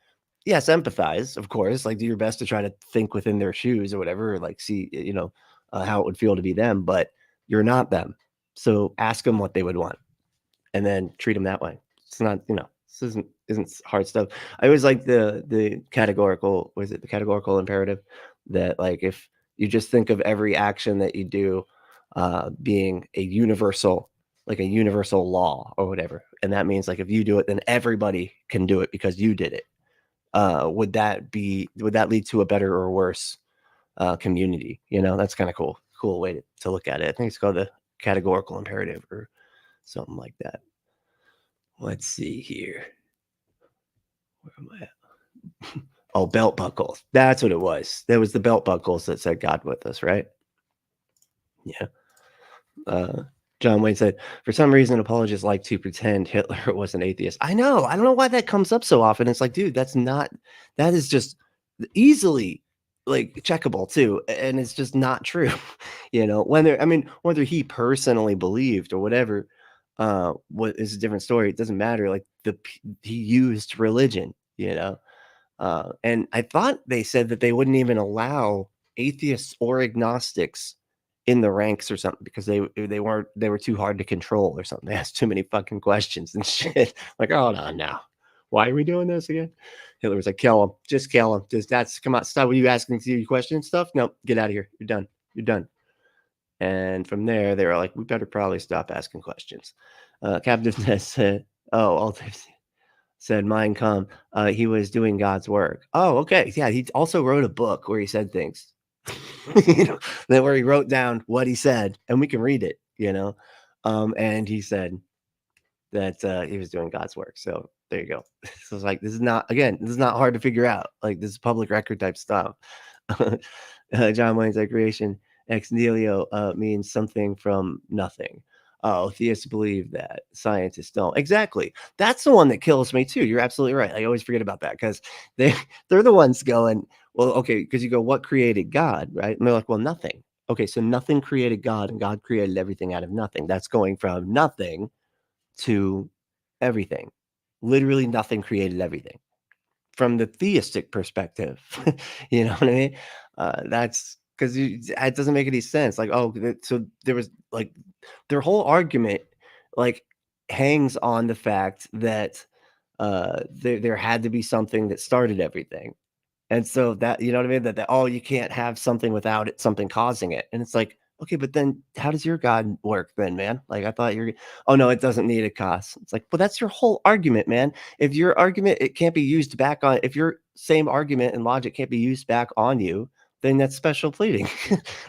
yes, empathize, of course, like do your best to try to think within their shoes or whatever, or like see, how it would feel to be them, but you're not them. So ask them what they would want, and then treat them that way. It's not, this isn't hard stuff. I always like the categorical, was it the categorical imperative? that like if you just think of every action that you do being a universal, like a universal law or whatever, and that means like if you do it, then everybody can do it because you did it. Would that lead to a better or worse community? That's kind of cool way to look at it. I think it's called the categorical imperative or something like that. Let's see here. Where am I at? Oh, belt buckles. That's what it was. That was the belt buckles that said God with us, right? Yeah. John Wayne said, for some reason, apologists like to pretend Hitler was an atheist. I know. I don't know why that comes up so often. It's like, dude, that is just easily like checkable too. And it's just not true. Whether he personally believed or whatever, what is a different story. It doesn't matter. Like he used religion, and I thought they said that they wouldn't even allow atheists or agnostics in the ranks or something because they were too hard to control or something. They asked too many fucking questions and shit. Like, oh no, now. Why are we doing this again? Hitler was like, kill him. Just kill him. Come on, stop. What are you asking you questions stuff? Nope, get out of here. You're done. You're done. And from there, they were like, we better probably stop asking questions. Captain said, oh, all said Mein Kampf, he was doing God's work. Oh, okay. Yeah, he also wrote a book where he said things. Where he wrote down what he said, and we can read it, and he said that he was doing God's work. So there you go. So it's like this is not hard to figure out. Like this is public record type stuff. John Wayne's creation ex nihilo means something from nothing. Oh, theists believe that, scientists don't. Exactly. That's the one that kills me too. You're absolutely right. I always forget about that because they're the ones going, well, okay, because you go, what created God, right? And they're like, well, nothing. Okay, so nothing created God, and God created everything out of nothing. That's going from nothing to everything. Literally nothing created everything. From the theistic perspective, you know what I mean? That's because it doesn't make any sense. Like, oh, so there was like their whole argument like hangs on the fact that there had to be something that started everything. And so that, you know what I mean? That oh, you can't have something without it, something causing it. And it's like, okay, but then how does your God work then, man? Like I thought oh no, it doesn't need a cause. It's like, well, that's your whole argument, man. If your argument it can't be used back on, if your same argument and logic can't be used back on you, then that's special pleading.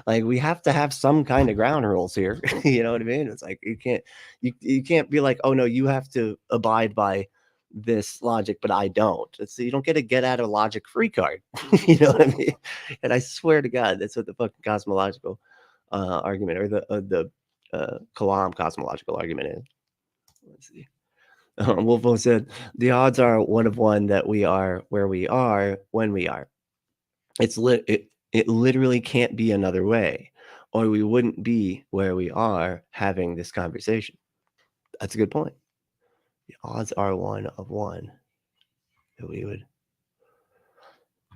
Like we have to have some kind of ground rules here. You know what I mean? It's like you can't be like, oh no, you have to abide by this logic, but I don't. You don't get a get out of logic free card. You know what I mean? And I swear to God, that's what the fucking cosmological argument or the Kalam cosmological argument is. Let's see. Wolfo said the odds are 1 of 1 that we are where we are when we are. It literally can't be another way, or we wouldn't be where we are having this conversation. That's a good point. The odds are 1 of 1 that we would.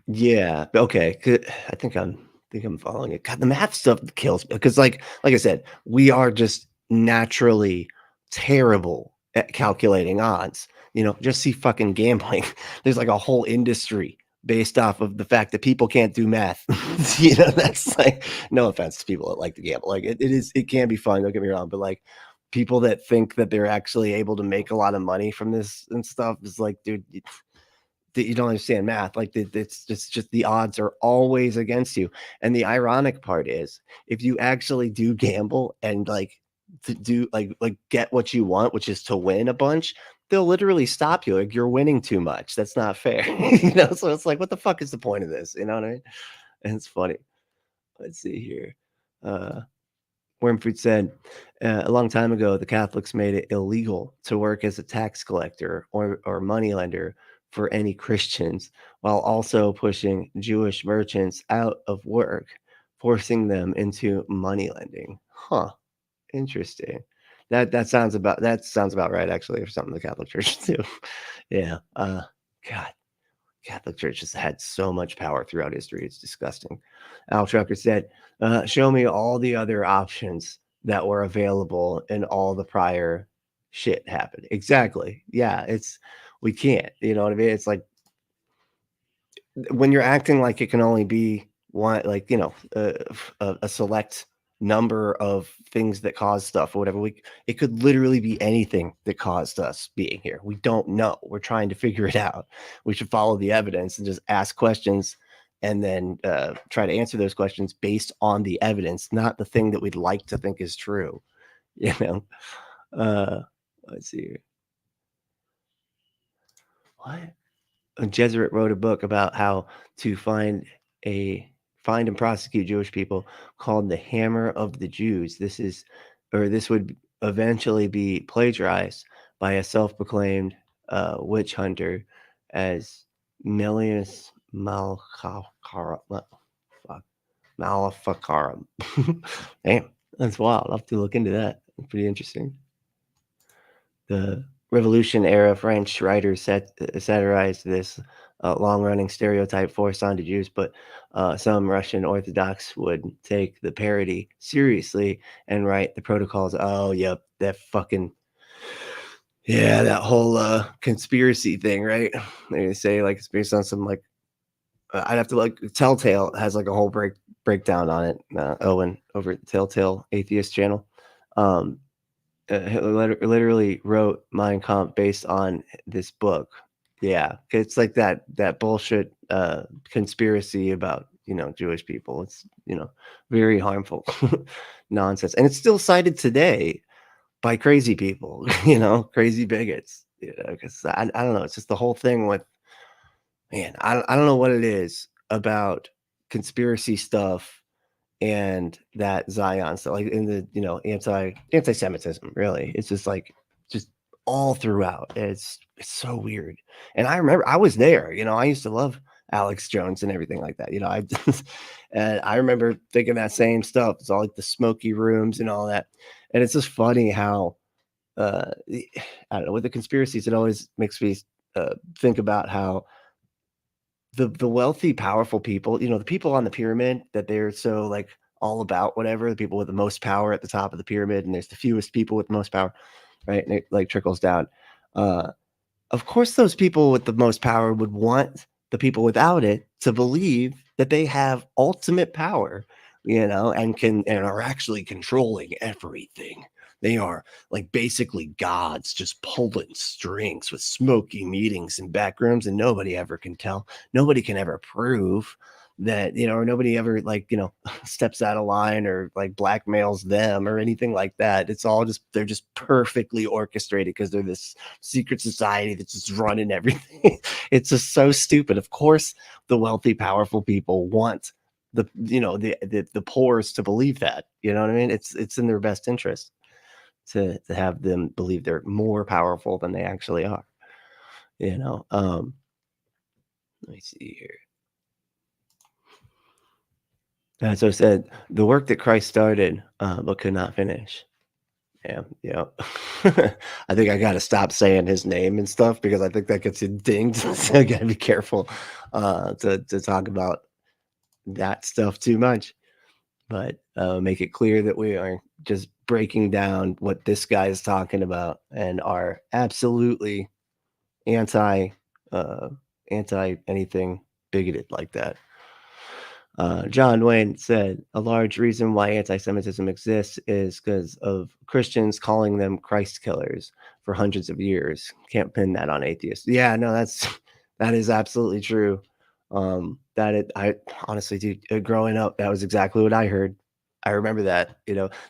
Yeah. Okay. I think I'm following it. God, the math stuff kills me because, like I said, we are just naturally terrible at calculating odds. Just see fucking gambling. There's like a whole industry based off of the fact that people can't do math. That's like no offense to people that like to gamble. Like it can be fun. Don't get me wrong, but like people that think that they're actually able to make a lot of money from this and stuff is like, dude. That you don't understand math. Like it's just the odds are always against you. And the ironic part is if you actually do gamble and like to do like get what you want, which is to win a bunch, they'll literally stop you. Like you're winning too much. That's not fair. So it's like, what the fuck is the point of this? You know what I mean? And it's funny. Let's see here. Wormfood said, a long time ago, the Catholics made it illegal to work as a tax collector or moneylender for any Christians, while also pushing Jewish merchants out of work, forcing them into money lending. Huh. Interesting. That sounds about right, actually, for something the Catholic Church too. Yeah. God. Catholic Church has had so much power throughout history. It's disgusting. Al Trucker said, show me all the other options that were available and all the prior shit happened. Exactly. Yeah, we can't. You know what I mean? It's like when you're acting like it can only be one, like, a select number of things that cause stuff or whatever. It could literally be anything that caused us being here. We don't know. We're trying to figure it out. We should follow the evidence and just ask questions, and then try to answer those questions based on the evidence, not the thing that we'd like to think is true. You know. Let's see here. What? A Jesuit wrote a book about how to find and prosecute Jewish people, called The Hammer of the Jews. This would eventually be plagiarized by a self-proclaimed witch hunter as Milius Maleficarum. Damn, that's wild. I'll have to look into that. It's pretty interesting. The Revolution era French writers satirized this long-running stereotype forced onto Jews, but some Russian Orthodox would take the parody seriously and write the protocols. Oh, yep, that whole conspiracy thing, right? They say like it's based on some like I'd have to like Telltale has like a whole breakdown on it. Owen over at the Telltale Atheist channel. Hitler literally wrote Mein Kampf based on this book. Yeah, it's like that bullshit conspiracy about Jewish people. It's very harmful nonsense, and it's still cited today by crazy people. Crazy bigots. Because I don't know. It's just the whole thing with I don't know what it is about conspiracy stuff and that Zion stuff, like in the anti-Semitism. Really, it's just all throughout. It's so weird. And I remember I was there. I used to love Alex Jones and everything like that. And I remember thinking that same stuff. It's all like the smoky rooms and all that. And it's just funny how I don't know, with the conspiracies, it always makes me think about how the wealthy, powerful people, the people on the pyramid, that they're so like all about whatever, the people with the most power at the top of the pyramid, and there's the fewest people with the most power, right? And it like trickles down. Of course, those people with the most power would want the people without it to believe that they have ultimate power, and are actually controlling everything. They are like basically gods just pulling strings with smoky meetings and back rooms, and nobody ever can tell. Nobody can ever prove that, or nobody ever steps out of line or like blackmails them or anything like that. It's all they're just perfectly orchestrated because they're this secret society that's just running everything. It's just so stupid. Of course, the wealthy, powerful people want the poorest to believe that. You know what I mean? It's in their best interest to have them believe they're more powerful than they actually are. Let me see here. So it said the work that Christ started, but could not finish. Yeah. I think I got to stop saying his name and stuff because I think that gets you dinged. So I got to be careful to talk about that stuff too much. But make it clear that we are just breaking down what this guy is talking about and are absolutely anti anything bigoted like that. John Wayne said a large reason why anti-Semitism exists is because of Christians calling them Christ killers for hundreds of years. Can't pin that on atheists. Yeah, no, that is absolutely true. I honestly, dude, growing up, that was exactly what I heard. I remember that.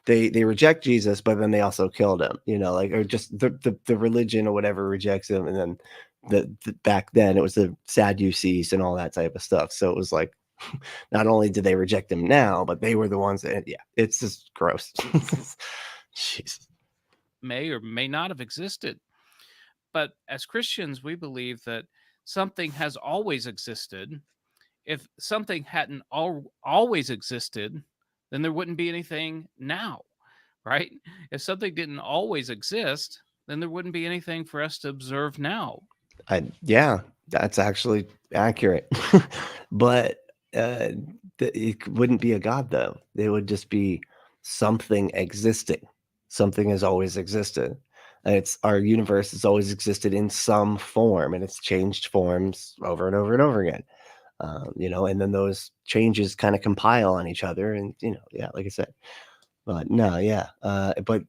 They reject Jesus, but then they also killed him. Or just the religion or whatever rejects him, and then the back then it was the Sadducees and all that type of stuff. So it was like, not only did they reject him now, but they were the ones that, it's just gross. Jeez. May or may not have existed. But as Christians, we believe that something has always existed. If something hadn't always existed, then there wouldn't be anything now, right? If something didn't always exist, then there wouldn't be anything for us to observe now. Yeah, that's actually accurate. But it wouldn't be a god, though. It would just be something existing. Something has always existed. Our universe has always existed in some form, and it's changed forms over and over and over again. And then those changes kind of compile on each other, and yeah, like I said. But no, yeah, but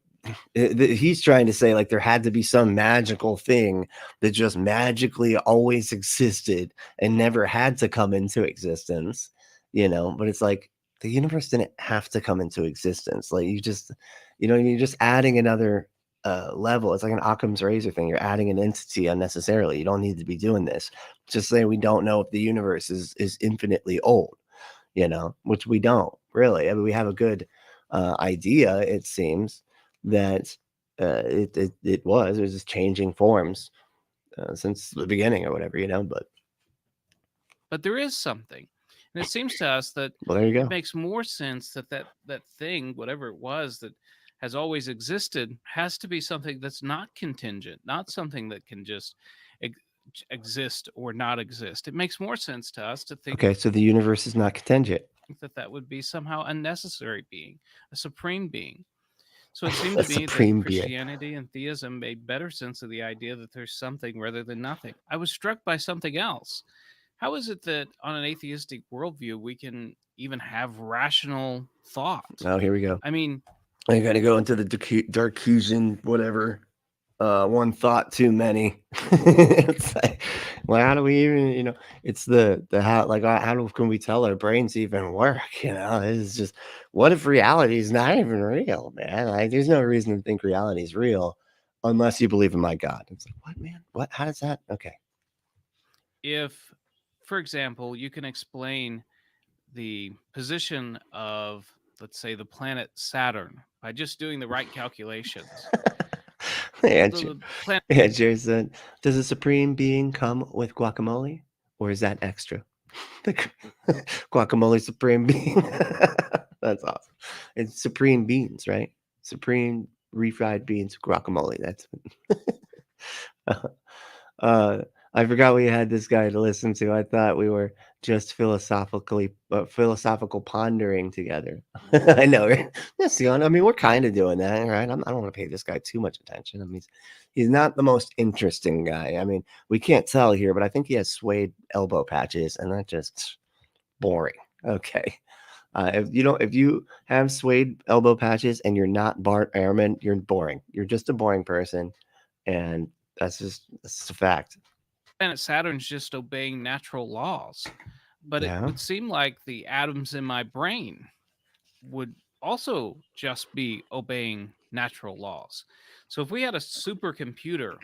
he's trying to say like there had to be some magical thing that just magically always existed and never had to come into existence, But it's like the universe didn't have to come into existence. Like you're just adding another level. It's like an Occam's razor thing. You're adding an entity unnecessarily. You don't need to be doing this. Just say we don't know if the universe is infinitely old, which we don't really. I mean, we have a good idea, it seems, that it was just changing forms since the beginning or whatever, But But there is something. And it seems to us that well, there you it go. makes more sense that that thing, whatever it was that has always existed, has to be something that's not contingent, not something that can just ex- exist or not exist. It makes more sense to us to think Okay, so the universe is not contingent. that that would be somehow a necessary being, a supreme being. So it seemed A to me that supreme being. Christianity and theism made better sense of the idea that there's something rather than nothing. I was struck by something else. How is it that on an atheistic worldview we can even have rational thought? Oh, here we go. I mean, I'm gonna go into the Darkusian whatever. One thought too many. It's like, well, how do we even, it's the how, like, can we tell our brains even work? It's just, what if reality is not even real, man? Like, there's no reason to think reality is real unless you believe in my God. It's like, what, man? What? How does that? Okay. if, for example, you can explain the position of, let's say, the planet Saturn by just doing the right calculations. Yeah, The planet yeah, Jerry said, does a supreme being come with guacamole, or is that extra? The guacamole supreme bean. That's awesome. It's supreme beans, right? Supreme refried beans, guacamole. That's uh, I forgot we had this guy to listen to. I thought we were just philosophical pondering together. I know, right? Yes, I mean, we're kind of doing that, right? I don't want to pay this guy too much attention. I mean, he's not the most interesting guy. I mean, we can't tell here, but I think he has suede elbow patches, and that just boring. Okay. If you have suede elbow patches and you're not Bart Ehrman, you're boring. You're just a boring person, and that's a fact. Saturn's just obeying natural laws. But it Yeah. would seem like the atoms in my brain would also just be obeying natural laws. So if we had a supercomputer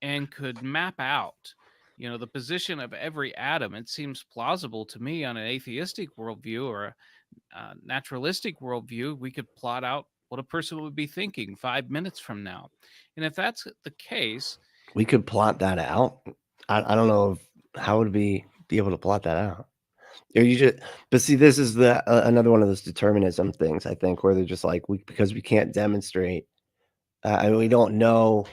and could map out, the position of every atom, it seems plausible to me on an atheistic worldview or a naturalistic worldview, we could plot out what a person would be thinking 5 minutes from now. And if that's the case, We could plot that out. I don't know how would we be able to plot that out. Or you just, but see, this is the another one of those determinism things, I think, where they're just like, because we can't demonstrate. And we don't know,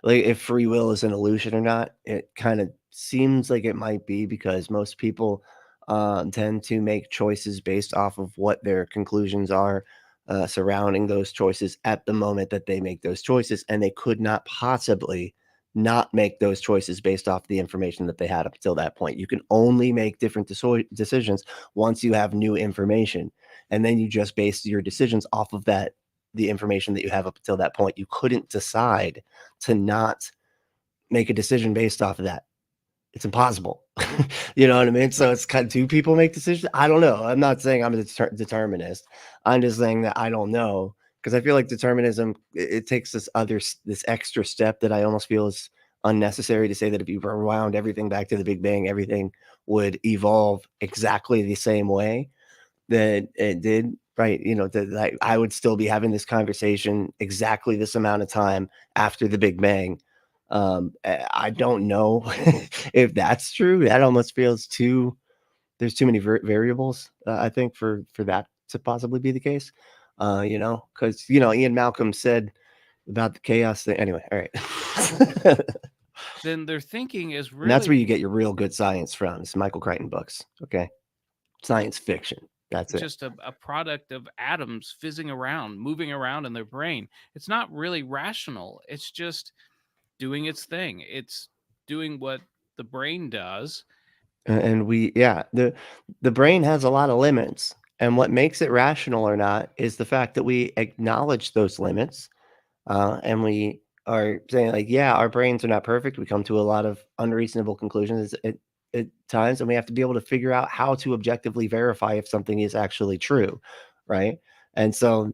like, if free will is an illusion or not. It kind of seems like it might be, because most people tend to make choices based off of what their conclusions are surrounding those choices at the moment that they make those choices, and they could not possibly not make those choices based off the information that they had up until that point. You can only make different decisions once you have new information, and then you just base your decisions off of that, the information that you have up until that point. You couldn't decide to not make a decision based off of that. It's impossible. You know what I mean? So it's kind of, do people make decisions? I don't know. I'm not saying I'm a determinist. I'm just saying that I don't know, because I feel like determinism, it takes this extra step that I almost feel is unnecessary, to say that if you rewound everything back to the Big Bang, everything would evolve exactly the same way that it did, right? That I would still be having this conversation exactly this amount of time after the Big Bang. I don't know if that's true. That almost feels too. There's too many variables, I think, for that to possibly be the case. Because Ian Malcolm said about the chaos thing. Anyway, all right. then their thinking is And that's really where you get your real good science from. It's Michael Crichton books. Okay, science fiction. That's it. just a product of atoms fizzing around, moving around in their brain. It's not really rational. It's just doing its thing. It's doing what the brain does. And the brain has a lot of limits, and what makes it rational or not is the fact that we acknowledge those limits, and we are saying like, yeah, our brains are not perfect. We come to a lot of unreasonable conclusions at times, and we have to be able to figure out how to objectively verify if something is actually true, right? And so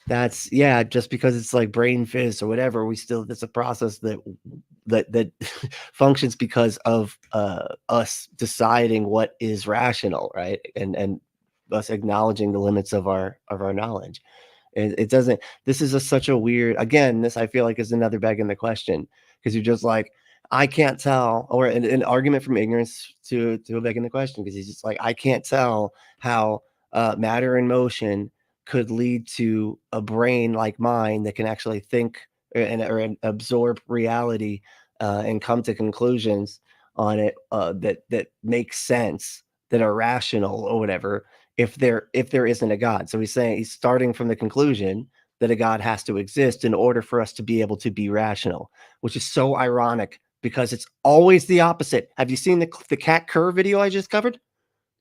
that's yeah, just because it's like brain fizz or whatever, we still it's a process that functions because of us deciding what is rational, right? And us acknowledging the limits of our knowledge. It doesn't. This is such a weird. Again, this I feel like is another begging the question because you're just like I can't tell, or an argument from ignorance to a begging the question because he's just like I can't tell how matter and motion could lead to a brain like mine that can actually think and absorb reality and come to conclusions on it that make sense that are rational or whatever if there isn't a God. So he's saying he's starting from the conclusion that a God has to exist in order for us to be able to be rational, which is so ironic because it's always the opposite. Have you seen the cat Kerr video I just covered?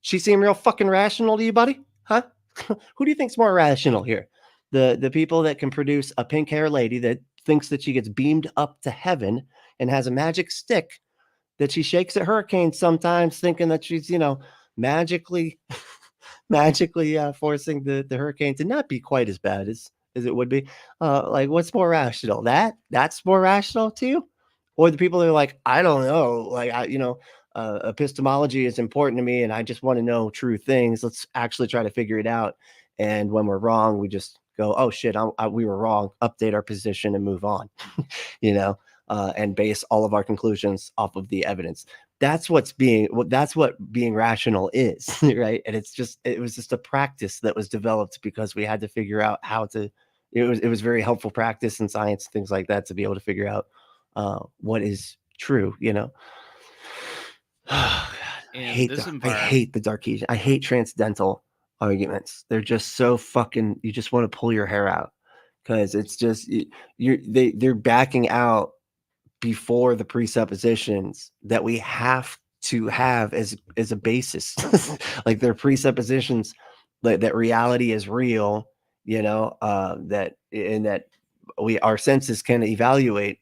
She seem real fucking rational to you, buddy? Huh? Who do you think's more rational here? The people that can produce a pink hair lady that thinks that she gets beamed up to heaven and has a magic stick that she shakes at hurricanes sometimes, thinking that she's magically magically forcing the hurricane to not be quite as bad as it would be. Like, what's more rational? That's more rational to you, or the people that are like, I don't know, like epistemology is important to me, and I just want to know true things. Let's actually try to figure it out. And when we're wrong, we just go, oh shit, we were wrong. Update our position and move on. you know, and base all of our conclusions off of the evidence. That's what being rational is, right? And it was just a practice that was developed because we had to figure out how to. It was very helpful practice in science, things like that, to be able to figure out what is true. Oh, God, In this I environment. hate the Darkesian. I hate transcendental arguments. They're just so fucking. You just want to pull your hair out because it's just they're backing out before the presuppositions that we have to have as a basis. Like their presuppositions that reality is real, that and that we our senses can evaluate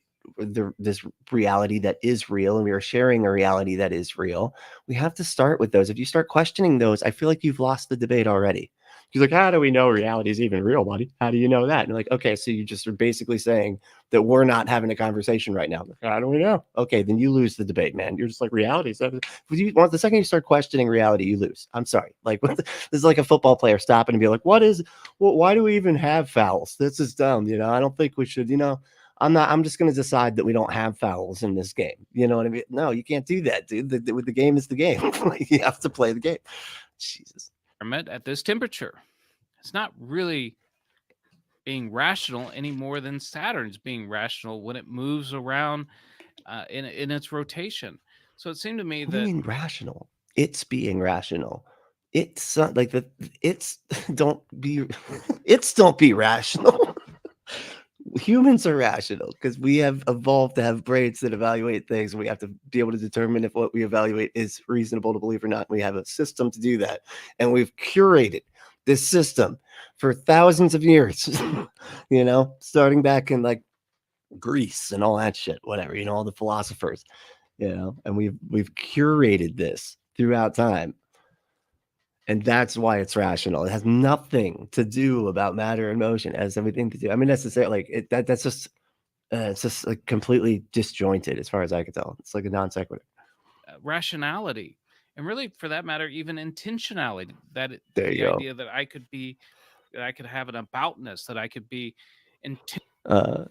this reality that is real, and we are sharing a reality that is real. We have to start with those. If you start questioning those, I feel like you've lost the debate already. He's like, how do we know reality is even real, buddy? How do you know that? And you're like, okay, so you just are basically saying that we're not having a conversation right now. Like, how do we know? Okay, then you lose the debate, man. You're just like reality. The second you start questioning reality, you lose. I'm sorry. Like this is like a football player stopping and be like, why do we even have fouls? This is dumb. I don't think we should, I'm just going to decide that we don't have fouls in this game. You know what I mean? No, you can't do that, dude. The game is the game. Like, you have to play the game. Jesus. At this temperature. It's not really being rational any more than Saturn's being rational when it moves around in its rotation. So it seemed to me What do you that mean rational? It's being rational. It's like it's don't be it's don't be rational. Humans are rational because we have evolved to have brains that evaluate things. We have to be able to determine if what we evaluate is reasonable to believe or not. We have a system to do that, and we've curated this system for thousands of years. Starting back in like Greece and all that shit, whatever. All the philosophers. And we've curated this throughout time, and that's why it's rational. It has nothing to do about matter and motion. It has everything to do. I mean, necessarily like that's just it's just like completely disjointed as far as I can tell. It's like a non sequitur. rationality, and really, for that matter, even intentionality. There you The go. idea that I could have an aboutness, that I could be intent. Uh,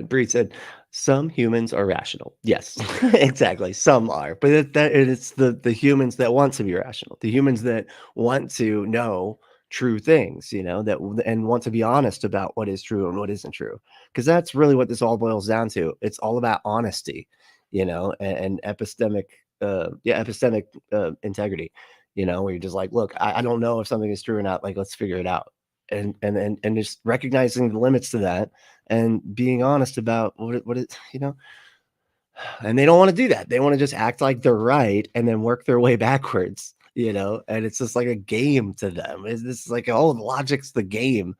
Breed said, "Some humans are rational." Yes, exactly. Some are, but it's the humans that want to be rational, the humans that want to know true things, and want to be honest about what is true and what isn't true, because that's really what this all boils down to. It's all about honesty, and epistemic, epistemic integrity, where you're just like, look, I don't know if something is true or not. Like, let's figure it out, and just recognizing the limits to that and being honest about what it And they don't want to do that. They want to just act like they're right and then work their way backwards, you know? And it's just like a game to them. This is like, oh, the logic's the game,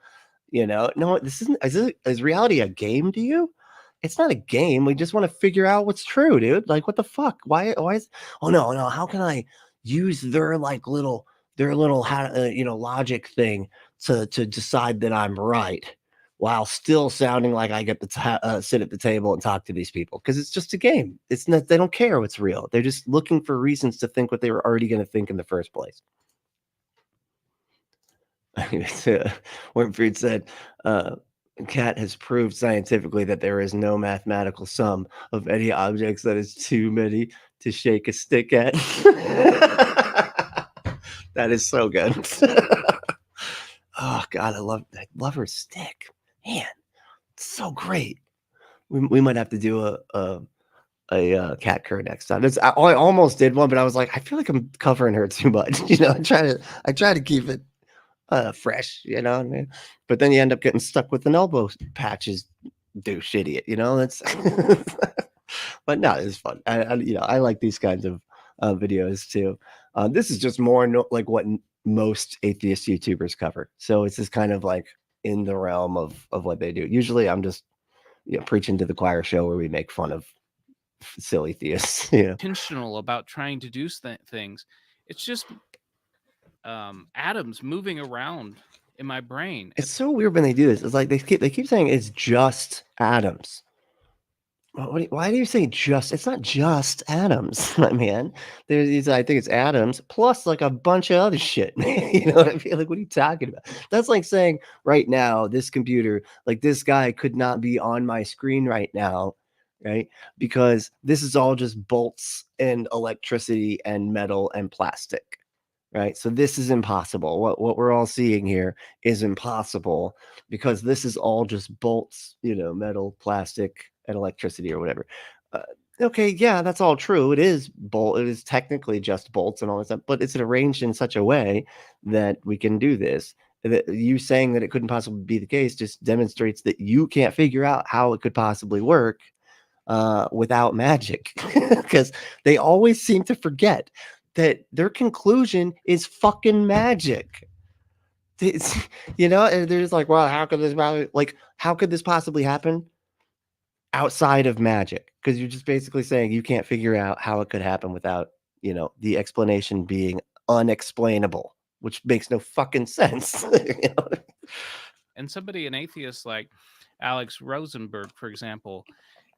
you know? No, this isn't. Is reality a game to you? It's not a game. We just want to figure out what's true, dude. Like, what the fuck? Why is? Oh no, no. How can I use their little logic thing to decide that I'm right, while still sounding like I get to sit at the table and talk to these people? Because it's just a game. It's not. They don't care what's real. They're just looking for reasons to think what they were already going to think in the first place. Winfried said, uh, Cat has proved scientifically that there is no mathematical sum of any objects that is too many to shake a stick at. That is so good. Oh God, I love her stick. Man, it's so great. We might have to do a cat cur next time. I almost did one, but I was like, I feel like I'm covering her too much. You know, I try to keep it fresh, you know what I mean? But then you end up getting stuck with an elbow patches, douche idiot, you know? That's but no, it's fun. I like these kinds of videos too. This is just more like what most atheist YouTubers cover. So it's just kind of like in the realm of what they do. Usually I'm just preaching to the choir show where we make fun of silly theists. Intentional about trying to do things. It's just atoms moving around in my brain. It's so weird when they do this. It's like they keep saying it's just atoms. Why do you say just? It's not just atoms, my man. I think it's atoms plus like a bunch of other shit. You know what I mean? Like, what are you talking about? That's like saying right now, this computer, like this guy could not be on my screen right now, right? Because this is all just bolts and electricity and metal and plastic, right? So this is impossible. What we're all seeing here is impossible because this is all just bolts, metal, plastic, and electricity or whatever. Uh, okay, yeah, that's all true. It is bolt. It is technically just bolts and all this stuff, but it's arranged in such a way that we can do this. That you saying that it couldn't possibly be the case just demonstrates that you can't figure out how it could possibly work without magic, because they always seem to forget that their conclusion is fucking magic. It's, and they're just like, well, how could this possibly happen outside of magic? Because you're just basically saying you can't figure out how it could happen without, the explanation being unexplainable, which makes no fucking sense. And an atheist like Alex Rosenberg, for example,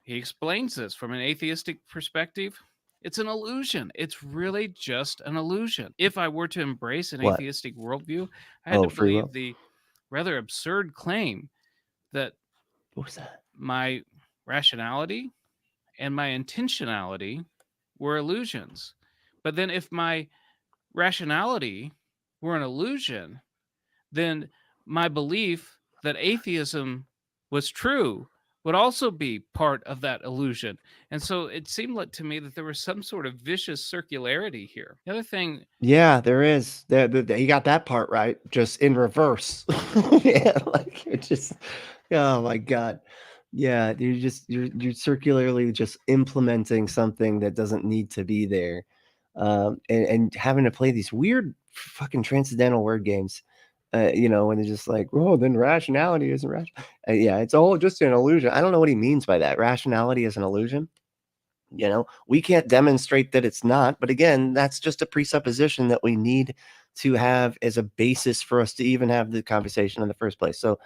he explains this from an atheistic perspective. It's an illusion. It's really just an illusion. If I were to embrace an What? atheistic worldview, I had to Free will? believe the rather absurd claim that What was that? my rationality and my intentionality were illusions. But then if my rationality were an illusion, then my belief that atheism was true would also be part of that illusion. And so it seemed like to me that there was some sort of vicious circularity here. The other thing, Yeah, there is. You got that part right, just in reverse. Yeah, like you're just, oh my God. Yeah, you're circularly just implementing something that doesn't need to be there. And having to play these weird fucking transcendental word games. When they're just like, oh, then rationality isn't rational. Yeah, it's all just an illusion. I don't know what he means by that. Rationality is an illusion. We can't demonstrate that it's not, but again, that's just a presupposition that we need to have as a basis for us to even have the conversation in the first place. So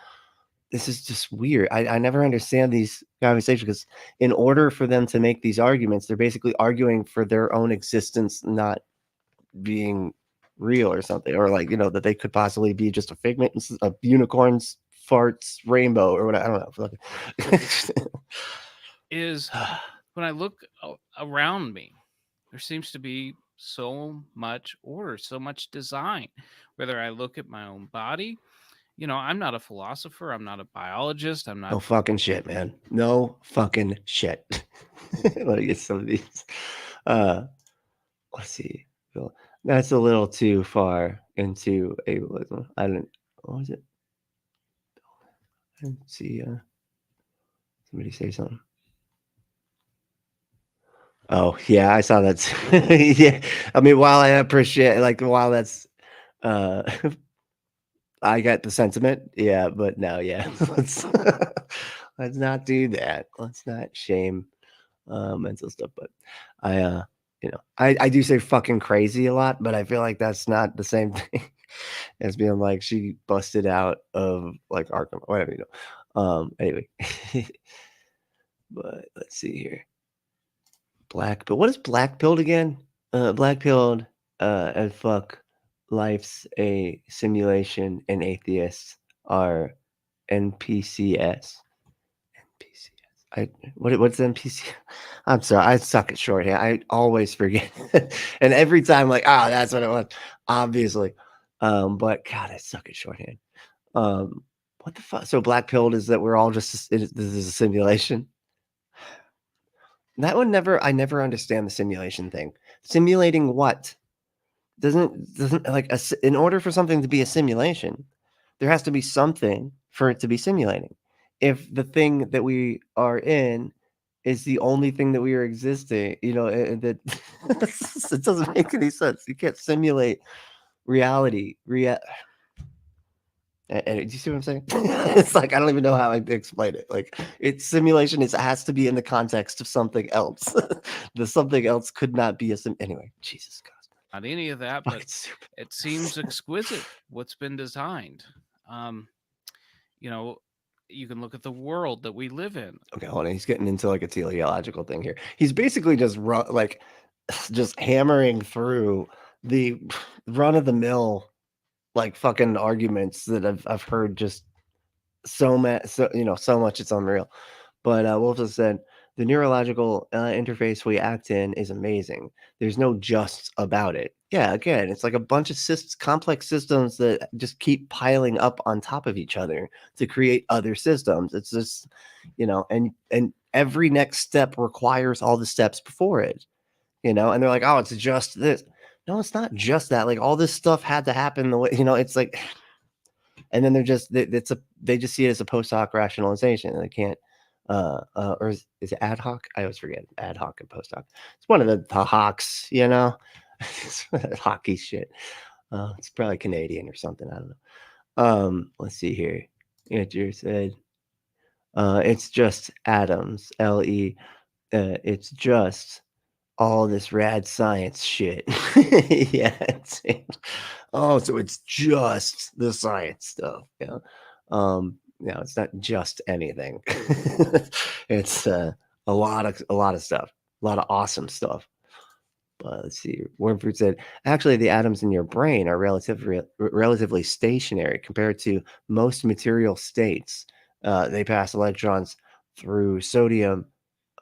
this is just weird. I never understand these conversations, because in order for them to make these arguments, they're basically arguing for their own existence not being real or something, or like, that they could possibly be just a figment of unicorns, farts, rainbow, or what. I don't know. is when I look around me, there seems to be so much order, so much design. Whether I look at my own body, I'm not a philosopher, I'm not a biologist, I'm No not. fucking shit, man. No fucking shit. Let me get some of these. Uh, let's see. That's a little too far into ableism. I didn't. What was it? I didn't see somebody say something. Oh, yeah, I saw that yeah, I mean, while I appreciate like, while that's, uh I get the sentiment, yeah, but no, yeah, let's not do that. Let's not shame, mental stuff, but I, I do say "fucking crazy" a lot, but I feel like that's not the same thing as being like, she busted out of, like, Arkham, whatever, anyway. But let's see here. Black pill. What is black pilled again? Black pilled, and fuck, life's a simulation, and atheists are NPCs. NPCs. I what's NPC? I'm sorry, I suck at shorthand. I always forget, and every time, like, ah, that's what it was. Obviously, but God, I suck at shorthand. Um, what the fuck? So black pilled is that we're all just this is a simulation. That one never I never understand the simulation thing. Simulating what? Doesn't like in order for something to be a simulation, there has to be something for it to be simulating. If the thing that we are in is the only thing that we are existing, that it doesn't make any sense. You can't simulate reality. Do you see what I'm saying? It's like I don't even know how I explain it. Like it's simulation. It has to be in the context of something else. The something else could not be a sim. Anyway, Jesus God, Not any of that, but fucking stupid. it seems exquisite what's been designed. Um, you know, you can look at the world that we live in. Okay, hold on. He's getting into like a teleological thing here. He's basically just like just hammering through the run of the mill like fucking arguments that I've heard just so much it's unreal. But Wolf has said the neurological interface we act in is amazing. There's no just about it. Yeah, again, it's like a bunch of complex systems that just keep piling up on top of each other to create other systems. It's just, and every next step requires all the steps before it. And they're like, oh, it's just this. No, it's not just that. Like all this stuff had to happen the way, it's like, and then they just see it as a post hoc rationalization, and they can't, or is it ad hoc? I always forget ad hoc and post hoc. It's one of the hawks, hockey shit. It's probably Canadian or something. I don't know. Let's see here. Andrew said, it's just atoms. Le. It's just all this rad science shit. Yeah. Oh, so it's just the science stuff. Yeah. No, it's not just anything. It's a lot of stuff, a lot of awesome stuff. But let's see. Wormfruit said, actually, the atoms in your brain are relatively stationary compared to most material states. They pass electrons through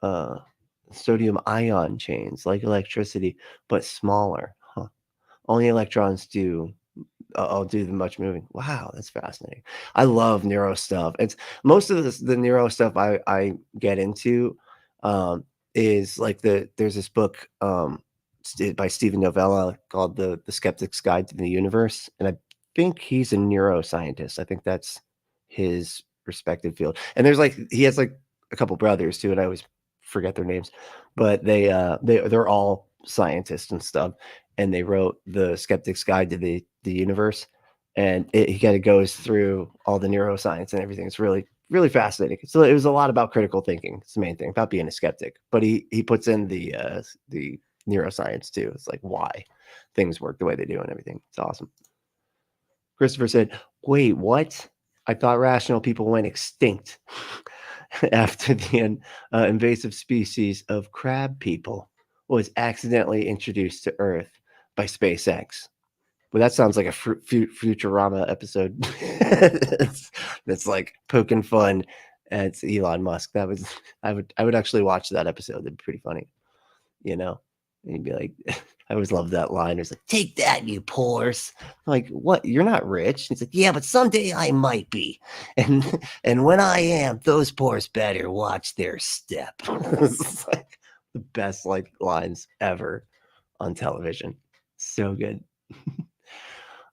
uh, sodium ion chains like electricity, but smaller. Huh. Only electrons do the much moving. Wow, that's fascinating. I love neuro stuff. It's most of the neuro stuff I get into um, is like there's this book by Stephen Novella called the Skeptic's Guide to the Universe, and I think he's a neuroscientist. I think that's his respective field. And he has like a couple brothers too, and I always forget their names, but they're all scientists and stuff, and they wrote the Skeptic's Guide to the Universe, and he kind of goes through all the neuroscience and everything. It's really really fascinating. So it was a lot about critical thinking. It's the main thing about being a skeptic, but he puts in the neuroscience too. It's like why things work the way they do and everything. It's awesome. Christopher said, "Wait, what? I thought rational people went extinct after the invasive species of crab people was accidentally introduced to Earth by SpaceX." Well, that sounds like a Futurama episode. That's like poking fun at Elon Musk. I would actually watch that episode. That'd be pretty funny, you know. And he'd be like, I always love that line. It's like, "Take that, you pores." I'm like, what? You're not rich. He's like, "Yeah, but someday I might be, and and when I am, those pores better watch their step." It's like the best like lines ever on television. So good.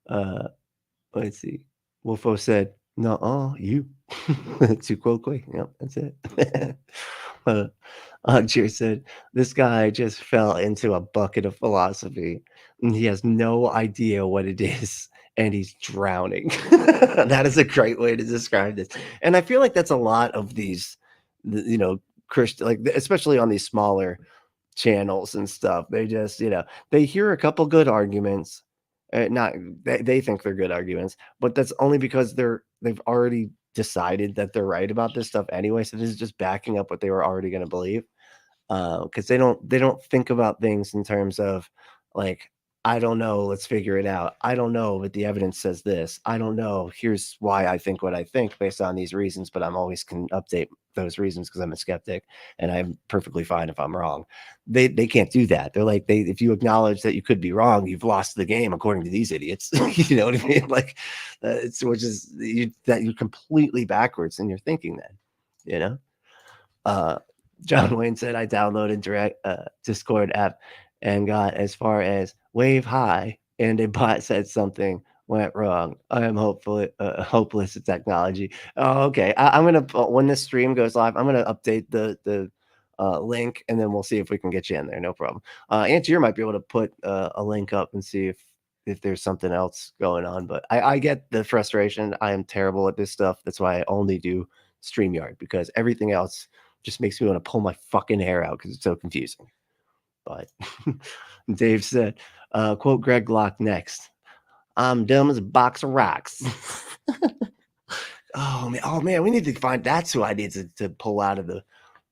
uh, let's see. Wolfo said, "No, you." Too quickly. Yep, that's it. uh, Cheer said, "This guy just fell into a bucket of philosophy, and he has no idea what it is, and he's drowning." That is a great way to describe this. And I feel like that's a lot of these, Christian, like especially on these smaller channels and stuff. They just, they hear a couple good arguments. Not they think they're good arguments, but that's only because they've already decided that they're right about this stuff anyway. So this is just backing up what they were already going to believe. Because they don't think about things in terms of like, I don't know, let's figure it out. I don't know, but the evidence says this. I don't know, here's why I think what I think based on these reasons, but I'm always can update those reasons because I'm a skeptic and I'm perfectly fine if I'm wrong. They can't do that. They're like, if you acknowledge that you could be wrong, you've lost the game according to these idiots. You know what I mean? Like, it's which is that you're completely backwards in your thinking then, you know? Uh, John Wayne said, I downloaded direct Discord app and got as far as wave high, and a bot said something went wrong. I am hopeless at technology. Oh, okay. I'm gonna when this stream goes live, I'm gonna update the link, and then we'll see if we can get you in there. No problem. Antier might be able to put a link up and see if there's something else going on. But I get the frustration. I am terrible at this stuff. That's why I only do StreamYard, because everything else just makes me want to pull my fucking hair out because it's so confusing. But Dave said, quote Greg Locke next. I'm dumb as a box of rocks. Oh man, we need to find, that's who I need to pull out of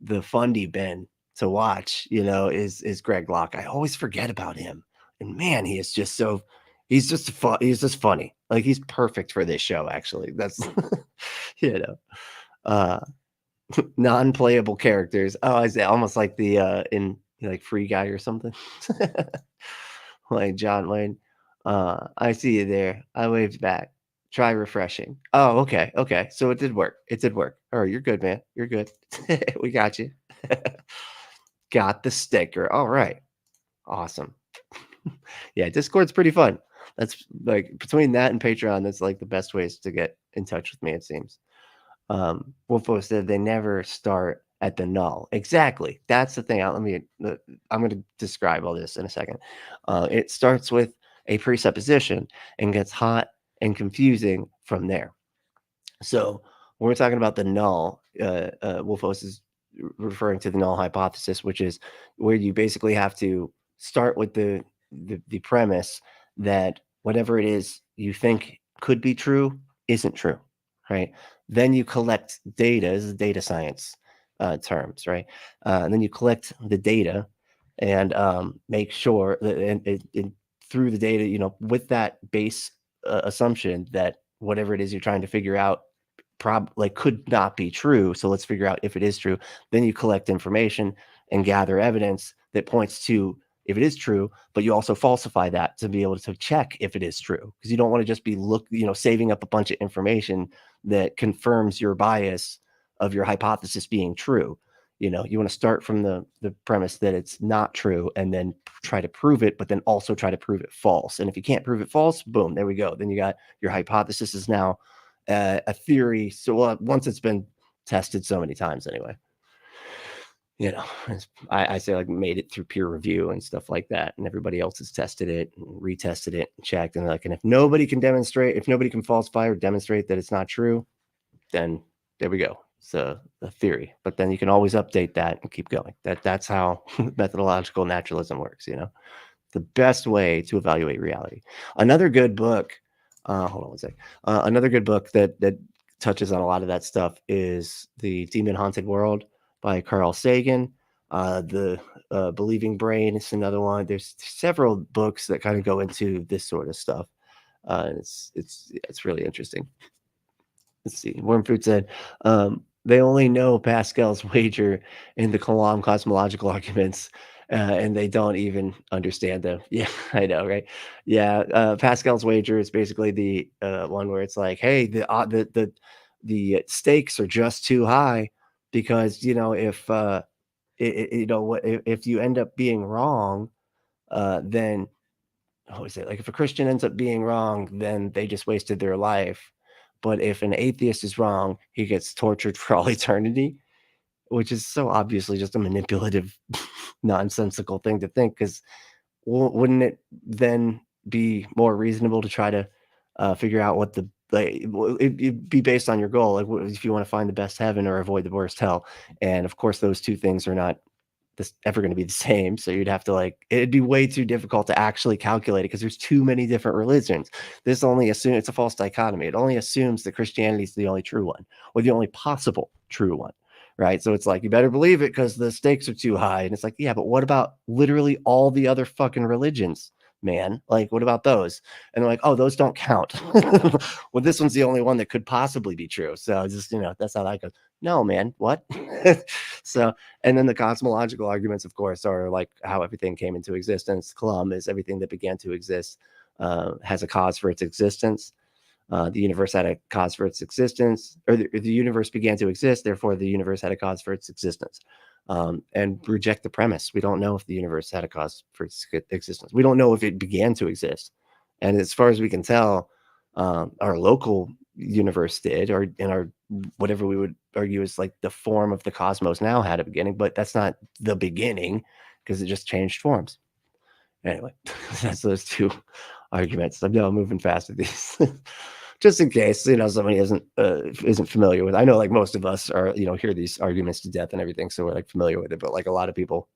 the fundy bin to watch, is Greg Locke. I always forget about him. And man, he is just so he's just funny. Like, he's perfect for this show, actually. That's uh non-playable characters. Oh, I say almost like the in like Free Guy or something. Like John Wayne. I see you there. I waved back. Try refreshing. Oh, okay. Okay. So it did work. It did work. Oh, you're good, man. You're good. We got you. Got the sticker. All right. Awesome. Yeah, Discord's pretty fun. That's like, between that and Patreon, that's like the best ways to get in touch with me, it seems. Wolfo said they never start at the null. Exactly. That's the thing. I'm going to describe all this in a second. It starts with a presupposition and gets hot and confusing from there. So when we're talking about the null, Wolfos is referring to the null hypothesis, which is where you basically have to start with the premise that whatever it is you think could be true isn't true, right? Then you collect data. This is data science terms, right? And then you collect the data and make sure that and through the data, with that base assumption that whatever it is you're trying to figure out could not be true. So let's figure out if it is true. Then you collect information and gather evidence that points to if it is true, but you also falsify that to be able to check if it is true, because you don't want to just be saving up a bunch of information that confirms your bias of your hypothesis being true. You want to start from the premise that it's not true and then try to prove it, but then also try to prove it false. And if you can't prove it false, boom, there we go. Then you got your hypothesis is now a theory. So once it's been tested so many times anyway, I say, like, made it through peer review and stuff like that, and everybody else has tested it and retested it and checked, and and if nobody can falsify or demonstrate that it's not true, then there we go. It's a theory, but then you can always update that and keep going. That's how methodological naturalism works. The best way to evaluate reality. Another good book. Hold on one sec. Another good book that touches on a lot of that stuff is The Demon Haunted World by Carl Sagan. The Believing Brain is another one. There's several books that kind of go into this sort of stuff. It's really interesting. Let's see. Wormfood said, they only know Pascal's wager in the Kalam cosmological arguments, and they don't even understand them. Yeah, I know, right? Yeah, Pascal's wager is basically the one where it's like, hey, the stakes are just too high, because if you end up being wrong, then what was it? Like, if a Christian ends up being wrong, then they just wasted their life. But if an atheist is wrong, he gets tortured for all eternity. which is so obviously just a manipulative, nonsensical thing to think. Because wouldn't it then be more reasonable to try to figure out what the it'd be based on your goal, like if you want to find the best heaven or avoid the worst hell, and of course those two things are not this ever going to be the same. So you'd have to it'd be way too difficult to actually calculate it because there's too many different religions. This only assumes it's a false dichotomy. It only assumes that Christianity is the only true one or the only possible true one. Right. So it's like, you better believe it because the stakes are too high. And it's like, yeah, but what about literally all the other fucking religions, man? Like, what about those? And they're like, oh, those don't count. Well, this one's the only one that could possibly be true. So just, that's how that goes. No, man, what? So, and then the cosmological arguments, of course, are like how everything came into existence. Kalam is everything that began to exist has a cause for its existence. The universe had a cause for its existence, or the universe began to exist, therefore the universe had a cause for its existence. And reject the premise. We don't know if the universe had a cause for its existence. We don't know if it began to exist. And as far as we can tell, our local universe did, or in our whatever we would argue is like the form of the cosmos now had a beginning, but that's not the beginning because it just changed forms. Anyway, that's those two arguments. I'm moving fast with these. Just in case somebody isn't familiar with it. I know like most of us are hear these arguments to death and everything, so we're like familiar with it, but like a lot of people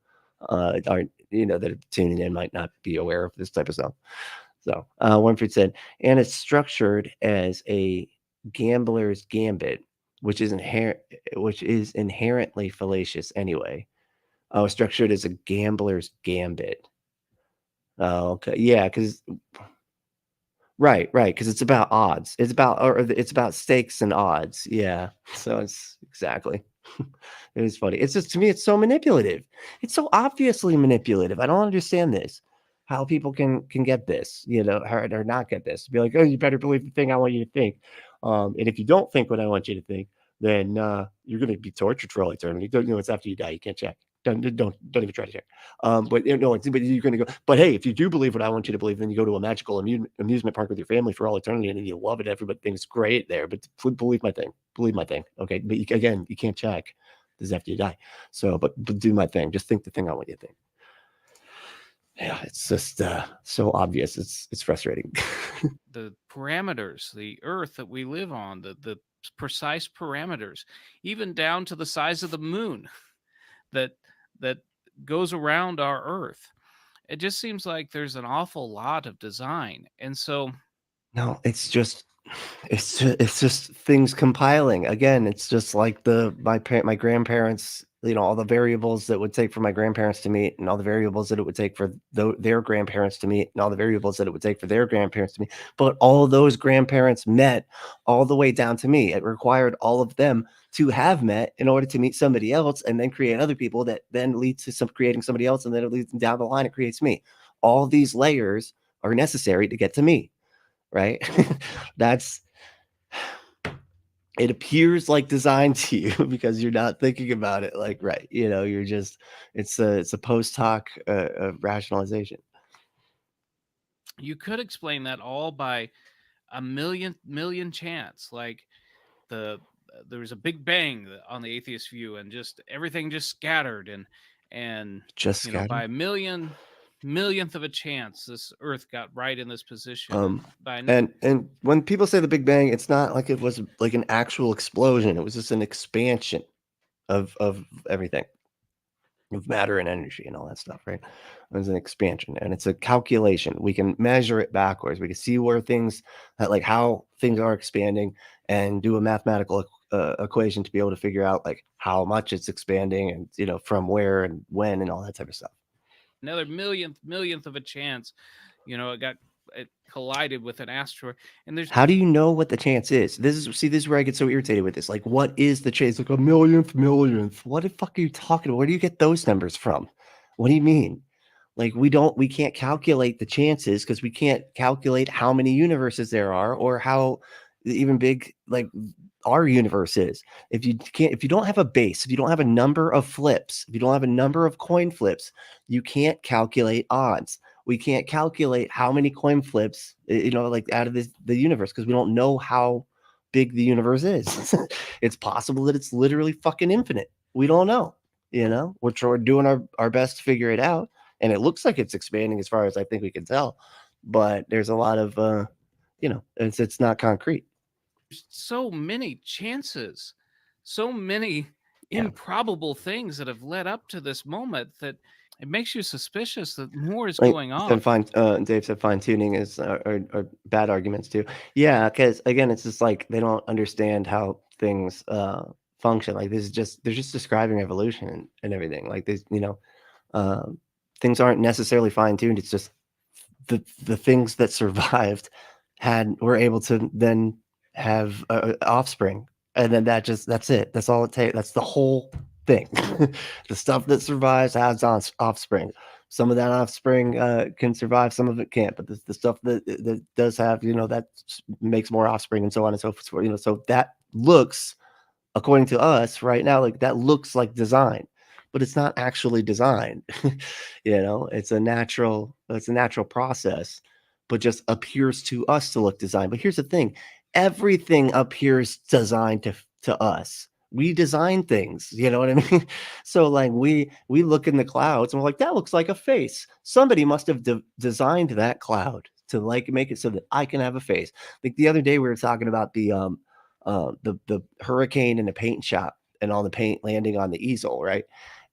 aren't that are tuning in might not be aware of this type of stuff. So Winfried said, and it's structured as a gambler's gambit, which is inherently fallacious anyway. Oh, structured as a gambler's gambit. Oh, okay, yeah, because right, because it's about odds. It's about stakes and odds. Yeah. So it's exactly. It is funny. It's just, to me, it's so manipulative. It's so obviously manipulative. I don't understand this. How people can get this, or not get this. Be like, oh, you better believe the thing I want you to think. And if you don't think what I want you to think, then you're going to be tortured for all eternity. It's after you die. You can't check. Don't even try to check. But you're going to go. But hey, if you do believe what I want you to believe, then you go to a magical amusement park with your family for all eternity, and then you love it. Everybody thinks great there. But believe my thing. Believe my thing. Okay. But again, you can't check. This is after you die. So, but do my thing. Just think the thing I want you to think. Yeah, it's just so obvious. It's frustrating. The parameters, the earth that we live on, the precise parameters, even down to the size of the moon that that goes around our earth. It just seems like there's an awful lot of design. And so No, it's just things compiling. Again, it's just like my grandparents, all the variables that would take for my grandparents to meet, and all the variables that it would take for their grandparents to meet, and all the variables that it would take for their grandparents to meet. But all of those grandparents met all the way down to me. It required all of them to have met in order to meet somebody else, and then create other people that then lead to creating somebody else, and then it leads down the line. It creates me. All these layers are necessary to get to me. Right? That's it appears like designed to you because you're not thinking about it like right. You're just it's a post hoc rationalization. you could explain that all by a million chance, like there was a big bang on the atheist view, and just everything just scattered, and Just by scattered. a millionth of a chance this earth got right in this position, and Um, by and when people say the Big Bang, it's not like it was like an actual explosion. It was just an expansion of everything, of matter and energy and all that stuff, right? It was an expansion, and it's a calculation. We can measure it backwards. We can see where things, like how things are expanding, and do a mathematical equation to be able to figure out like how much it's expanding, and from where and when and all that type of stuff. another millionth of a chance, it collided with an asteroid, and there's How do you know what the chance is? This is where I get so irritated with this. Like, what is the chance? Like a millionth. What the fuck are you talking about? Where do you get those numbers from? What do you mean? Like we can't calculate the chances because we can't calculate how many universes there are or how even big like our universe is. If you don't have a base, if you don't have a number of flips, if you don't have a number of coin flips, you can't calculate odds. We can't calculate how many coin flips, like out of the universe, because we don't know how big the universe is. It's possible that it's literally fucking infinite. We don't know. We're doing our best to figure it out, and it looks like it's expanding as far as I think we can tell. But there's a lot of it's not concrete. There's so many chances, so many Yeah. improbable things that have led up to this moment that it makes you suspicious that more is Like going on. Dave said, fine tuning is are bad arguments too. Yeah, because again, it's just like they don't understand how things function. Like this is just they're just describing evolution and everything. Like this, um, things aren't necessarily fine tuned. It's just the things that survived were able to then have offspring, and then that's it. That's all it takes. That's the whole thing. The stuff that survives has offspring. Some of that offspring can survive, some of it can't. But the stuff that does have, that makes more offspring, and so on and so forth. So that looks, according to us right now, like that looks like design, but it's not actually design. It's a natural process, but just appears to us to look designed. But here's the thing: everything appears designed to us. We design things, you know what I mean? So like we look in the clouds and we're like, that looks like a face. Somebody must have designed that cloud to like make it so that I can have a face. Like the other day we were talking about the hurricane in the paint shop and all the paint landing on the easel, right?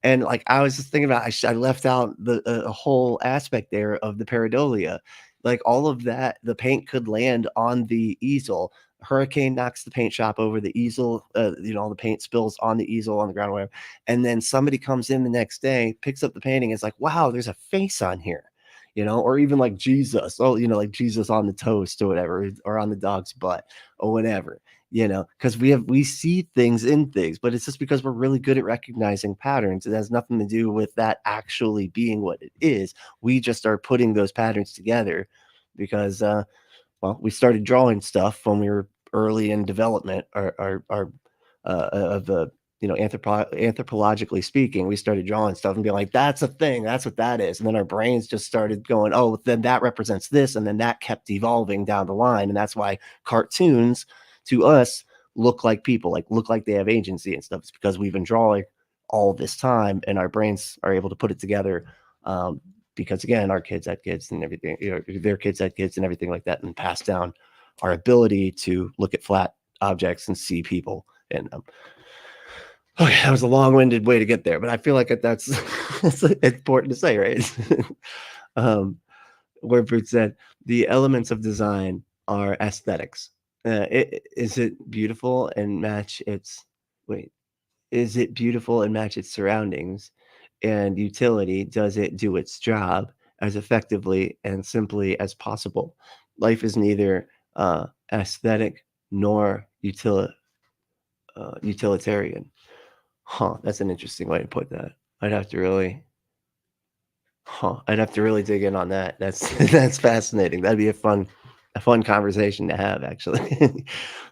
And like I was just thinking about, I left out the a whole aspect there of the pareidolia, like all of that. The paint could land on the easel. Hurricane knocks the paint shop over, the easel, all the paint spills on the easel, on the ground, whatever. And then somebody comes in the next day, picks up the painting, is like, wow, there's a face on here, or even like Jesus, like Jesus on the toast or whatever, or on the dog's butt or whatever, because we see things in things, but it's just because we're really good at recognizing patterns. It has nothing to do with that actually being what it is. We just are putting those patterns together because we started drawing stuff when we were early in development, our of the anthropologically speaking. We started drawing stuff and being like, that's a thing, that's what that is. And then our brains just started going, oh, then that represents this, and then that kept evolving down the line. And that's why cartoons to us look like people, like look like they have agency and stuff. It's because we've been drawing all this time and our brains are able to put it together, because again, our kids had kids and everything, their kids had kids and everything like that, and pass down our ability to look at flat objects and see people. And okay, that was a long-winded way to get there, but I feel like that's that's important to say, right? um, where Booth said the elements of design are aesthetics. Is it beautiful and match its wait? Is it beautiful and match its surroundings and utility? Does it do its job as effectively and simply as possible? Life is neither aesthetic nor utilitarian. Huh, that's an interesting way to put that. I'd have to really I'd have to really dig in on that. That's that's fascinating. That'd be a fun conversation to have, actually.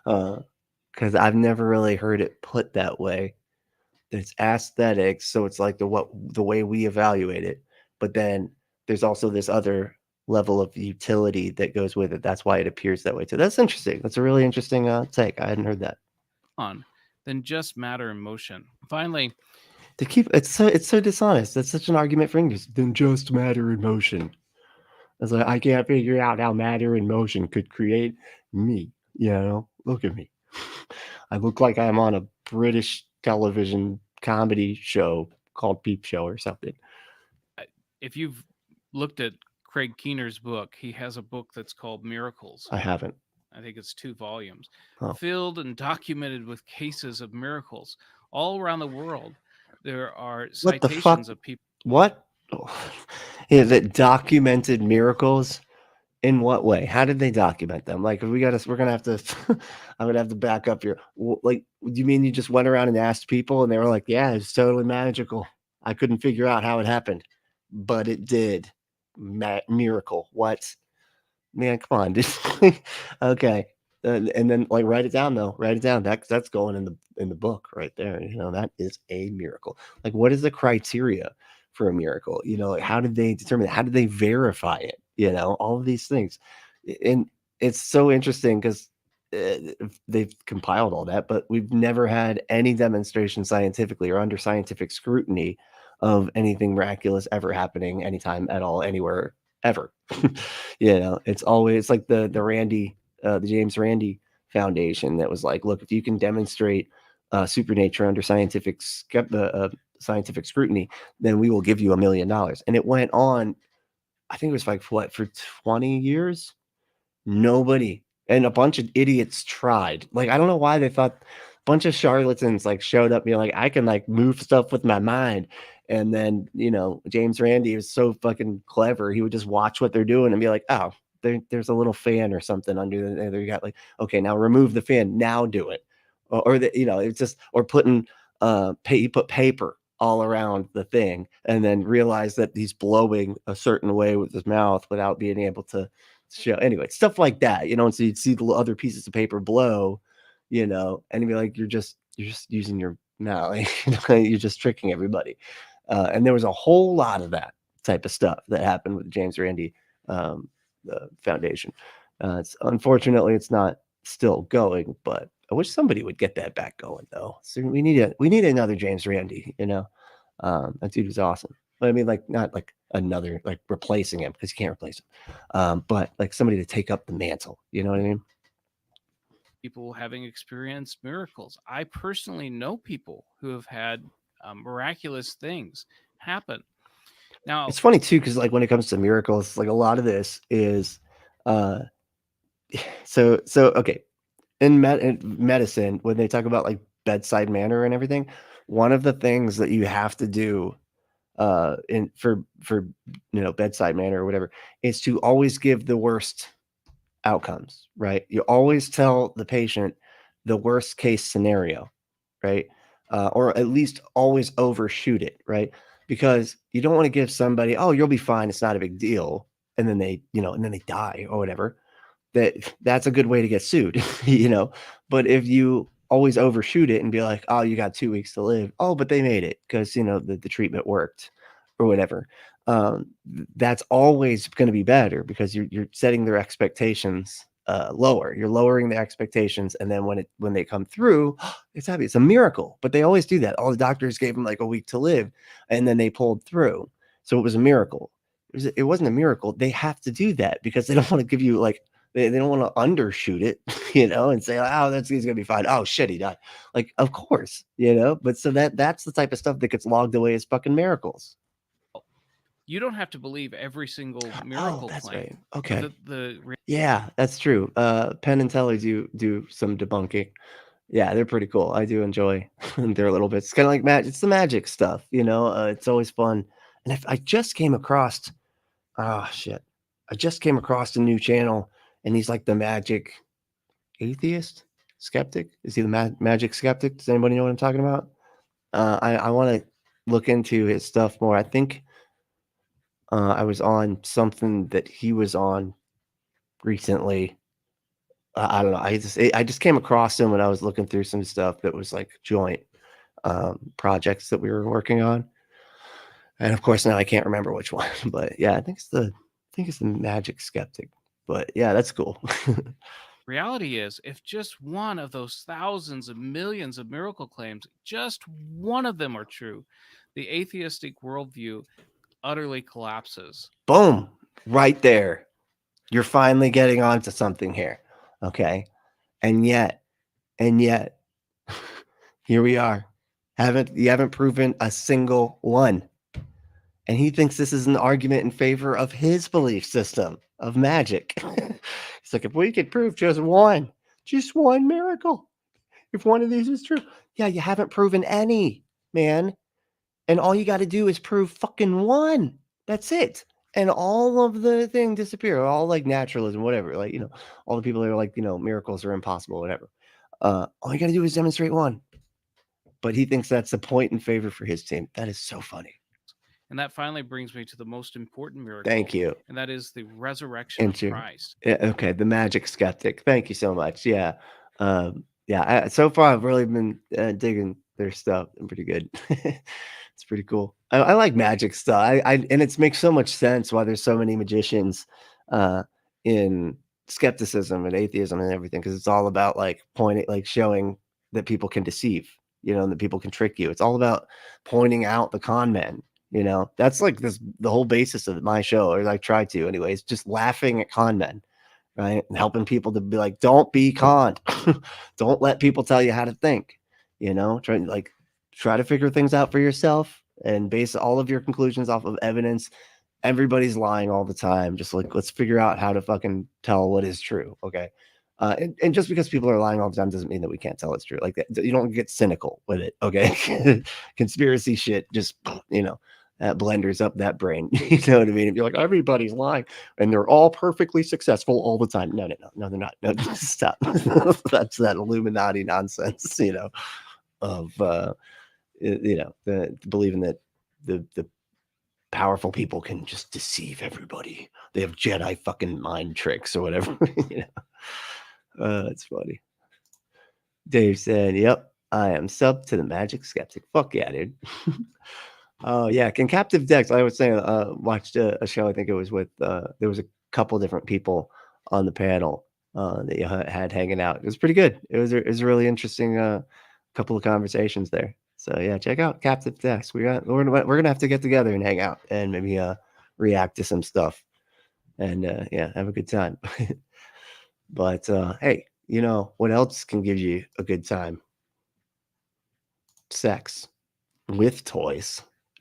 Because I've never really heard it put that way. It's aesthetics, so it's like the way we evaluate it, but then there's also this other level of utility that goes with it. That's why it appears that way too. That's interesting. That's a really interesting take. I hadn't heard that. On than just matter and motion. Finally, To keep it's so dishonest. That's such an argument for English. Then just matter and motion. It's like I can't figure out how matter and motion could create me. Look at me. I look like I'm on a British television comedy show called Peep Show or something. if you've looked at Craig Keener's book, he has a book that's called Miracles. I haven't. I think it's 2 volumes, Oh. filled and documented with cases of miracles all around the world. There are What the fuck? citations of people. What? Is it documented miracles? In what way? How did they document them? Like, we're gonna have to. I'm gonna have to back up here. Like, do you mean you just went around and asked people, and they were like, "Yeah, it's totally magical. I couldn't figure out how it happened, but it did. Miracle. What? Man, come on, dude. Okay." And then like write it down though. Write it down. That's going in the book right there. That is a miracle. Like, what is the criteria for a miracle? Like, how did they determine it? How did they verify it? All of these things. And it's so interesting because they've compiled all that, but we've never had any demonstration scientifically or under scientific scrutiny of anything miraculous ever happening anytime at all, anywhere, ever. It's always like the James Randi Foundation that was like, look, if you can demonstrate supernature under scientific scrutiny, then we will give you $1 million. And it went on, I think it was like what, for 20 years? Nobody, and a bunch of idiots tried. Like, I don't know why they thought a bunch of charlatans like showed up being like, I can like move stuff with my mind. And then, James Randi was so fucking clever. He would just watch what they're doing and be like, oh, there's a little fan or something under there. You got like, okay, now remove the fan. Now do it. It's just, or putting, he put paper all around the thing and then realize that he's blowing a certain way with his mouth without being able to show. Anyway, stuff like that, and so you'd see the other pieces of paper blow, and you'd be like, you're just using your mouth, you're just tricking everybody. And there was a whole lot of that type of stuff that happened with the James Randi Foundation. Unfortunately, it's not still going, but I wish somebody would get that back going, though. So we need another James Randi. That dude was awesome. But I mean, like, not like another, like replacing him, because you can't replace him. But like somebody to take up the mantle. You know what I mean? People having experienced miracles. I personally know people who have had miraculous things happen. Now, It's funny too, because like when it comes to miracles, like a lot of this is, uh, so okay, in medicine, when they talk about like bedside manner and everything, one of the things that you have to do in for bedside manner or whatever is to always give the worst outcomes, right? You always tell the patient the worst case scenario, right? Or at least always overshoot it, right? Because you don't want to give somebody, oh, you'll be fine, it's not a big deal, and then they die or whatever. That's a good way to get sued, But if you always overshoot it and be like, oh, you got 2 weeks to live, oh, but they made it because the treatment worked or whatever. That's always going to be better because you're setting their expectations lower. You're lowering the expectations, and then when they come through, it's happy. It's a miracle. But they always do that. All the doctors gave them like a week to live, and then they pulled through. So it was a miracle. It wasn't a miracle. They have to do that because they don't want to give you like they don't want to undershoot it, and say, oh, he's gonna be fine. Oh shit, he died. Like, of course, But so that's the type of stuff that gets logged away as fucking miracles. you don't have to believe every single Oh, miracle that's claim. right. Okay. The Yeah, that's true. Penn and Teller do some debunking. Yeah, they're pretty cool. I do enjoy their little bits. It's kind of like magic. It's the magic stuff, It's always fun. And if I just came across, shit, I just came across a new channel, and he's like the magic atheist skeptic. Is he the magic skeptic? Does anybody know what I'm talking about? I want to look into his stuff more. I think I was on something that he was on recently. I don't know. I just came across him when I was looking through some stuff that was like joint projects that we were working on, and of course now I can't remember which one. But yeah, I think it's the Magic Skeptic. But yeah, that's cool. reality is, if just one of those thousands of millions of miracle claims, just one of them are true, the atheistic worldview utterly collapses. Boom, right there. You're finally getting onto something here. Okay, and yet, and yet, here we are. You haven't proven a single one. And he thinks this is an argument in favor of his belief system of magic. He's like, if we could prove just one miracle, if one of these is true, yeah, you haven't proven any, man. And all you got to do is prove fucking one. That's it. And all of the thing disappear. All like naturalism, whatever. Like, all the people that are like, miracles are impossible, whatever. All you got to do is demonstrate one. But he thinks that's the point in favor for his team. That is so funny. And that finally brings me to the most important miracle. Thank you. And that is the resurrection of Christ. Okay, the Magic Skeptic. Thank you so much. Yeah. So far I've really been digging their stuff. I'm pretty good. It's pretty cool. I like magic stuff. And it makes so much sense why there's so many magicians in skepticism and atheism and everything, because it's all about like pointing, like showing that people can deceive, and that people can trick you. It's all about pointing out the con men. That's like the whole basis of my show, or I try to, anyways, just laughing at con men, right, and helping people to be like, don't be conned, don't let people tell you how to think. Try to figure things out for yourself and base all of your conclusions off of evidence. Everybody's lying all the time. Just like, let's figure out how to fucking tell what is true. Okay. And just because people are lying all the time doesn't mean that we can't tell it's true. Like that, you don't get cynical with it. Okay. Conspiracy shit just, that blenders up that brain. You know what I mean? If you're like, everybody's lying and they're all perfectly successful all the time. No, they're not. No, stop. That's that Illuminati nonsense, of, believing that the powerful people can just deceive everybody. They have Jedi fucking mind tricks or whatever. It's funny. Dave said, "Yep, I am sub to the Magic Skeptic." Fuck yeah, dude. Oh yeah, can Captive Decks. I was saying, watched a show. I think it was with there was a couple different people on the panel that you had hanging out. It was pretty good. It was a really interesting couple of conversations there. So yeah, check out Captive Decks. We're gonna have to get together and hang out and maybe react to some stuff and yeah, have a good time. But hey, what else can give you a good time? Sex with toys.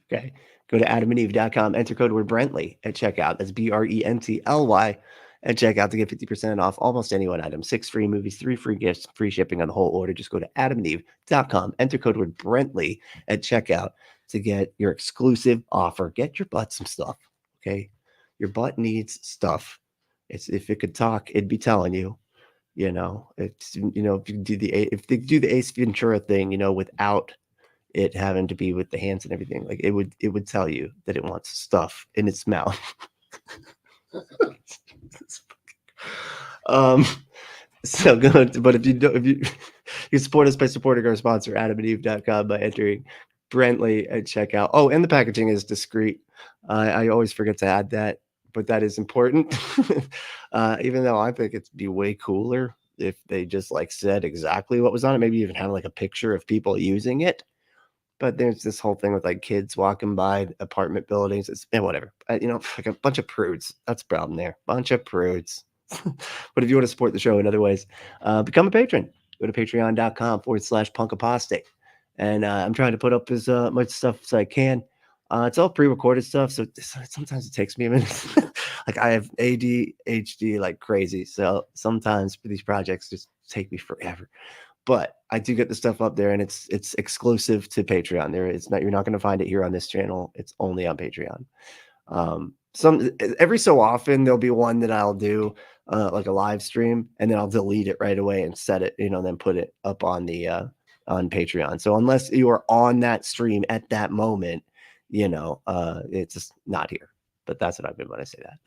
Okay. Go to adamandeve.com, enter code word Brently at checkout. That's BRENTLY at checkout to get 50% off almost any one item. 6 free movies, 3 free gifts, free shipping on the whole order. Just go to adamandeve.com, enter code word Brently at checkout to get your exclusive offer. Get your butt some stuff. Okay. Your butt needs stuff. If it could talk, it'd be telling you. It's if they do the Ace Ventura thing, without it having to be with the hands and everything, like it would tell you that it wants stuff in its mouth. So good. But if you you support us by supporting our sponsor, adamandeve.com, by entering Brently at checkout. Oh, and the packaging is discreet. I always forget to add that, but that is important. Even though I think it'd be way cooler if they just like said exactly what was on it, maybe even have like a picture of people using it. But there's this whole thing with like kids walking by apartment buildings. It's whatever. Like a bunch of prudes. That's the problem there. Bunch of prudes. But if you want to support the show in other ways, become a patron. Go to patreon.com/punkapostate. And I'm trying to put up as much stuff as I can. It's all pre-recorded stuff, so sometimes it takes me a minute. Like I have ADHD like crazy, so sometimes for these projects just take me forever. But I do get the stuff up there, and it's exclusive to Patreon. You're not going to find it here on this channel. It's only on Patreon. Every so often there'll be one that I'll do like a live stream, and then I'll delete it right away and set it, then put it up on the on Patreon. So unless you are on that stream at that moment, it's just not here. But that's what I mean when I say that.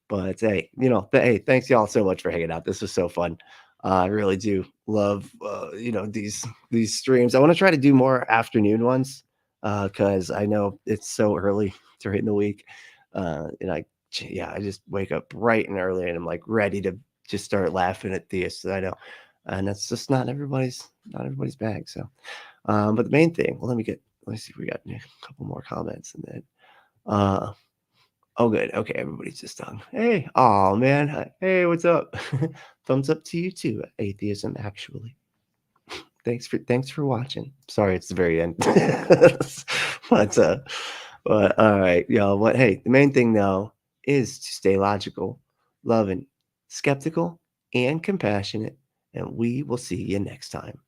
But hey, hey, thanks y'all so much for hanging out. This was so fun. I really do love, these streams. I want to try to do more afternoon ones because I know it's so early during in the week. And I just wake up bright and early and I'm like ready to just start laughing at theists. I know. And that's just not everybody's bag. So, but the main thing, well, let me see if we got a couple more comments and then, oh, good. Okay, everybody's just done. Hey, oh man. Hey, what's up? Thumbs up to you too. Atheism, actually. Thanks for watching. Sorry, it's the very end. but all right, y'all. What? Hey, the main thing though is to stay logical, loving, skeptical, and compassionate. And we will see you next time.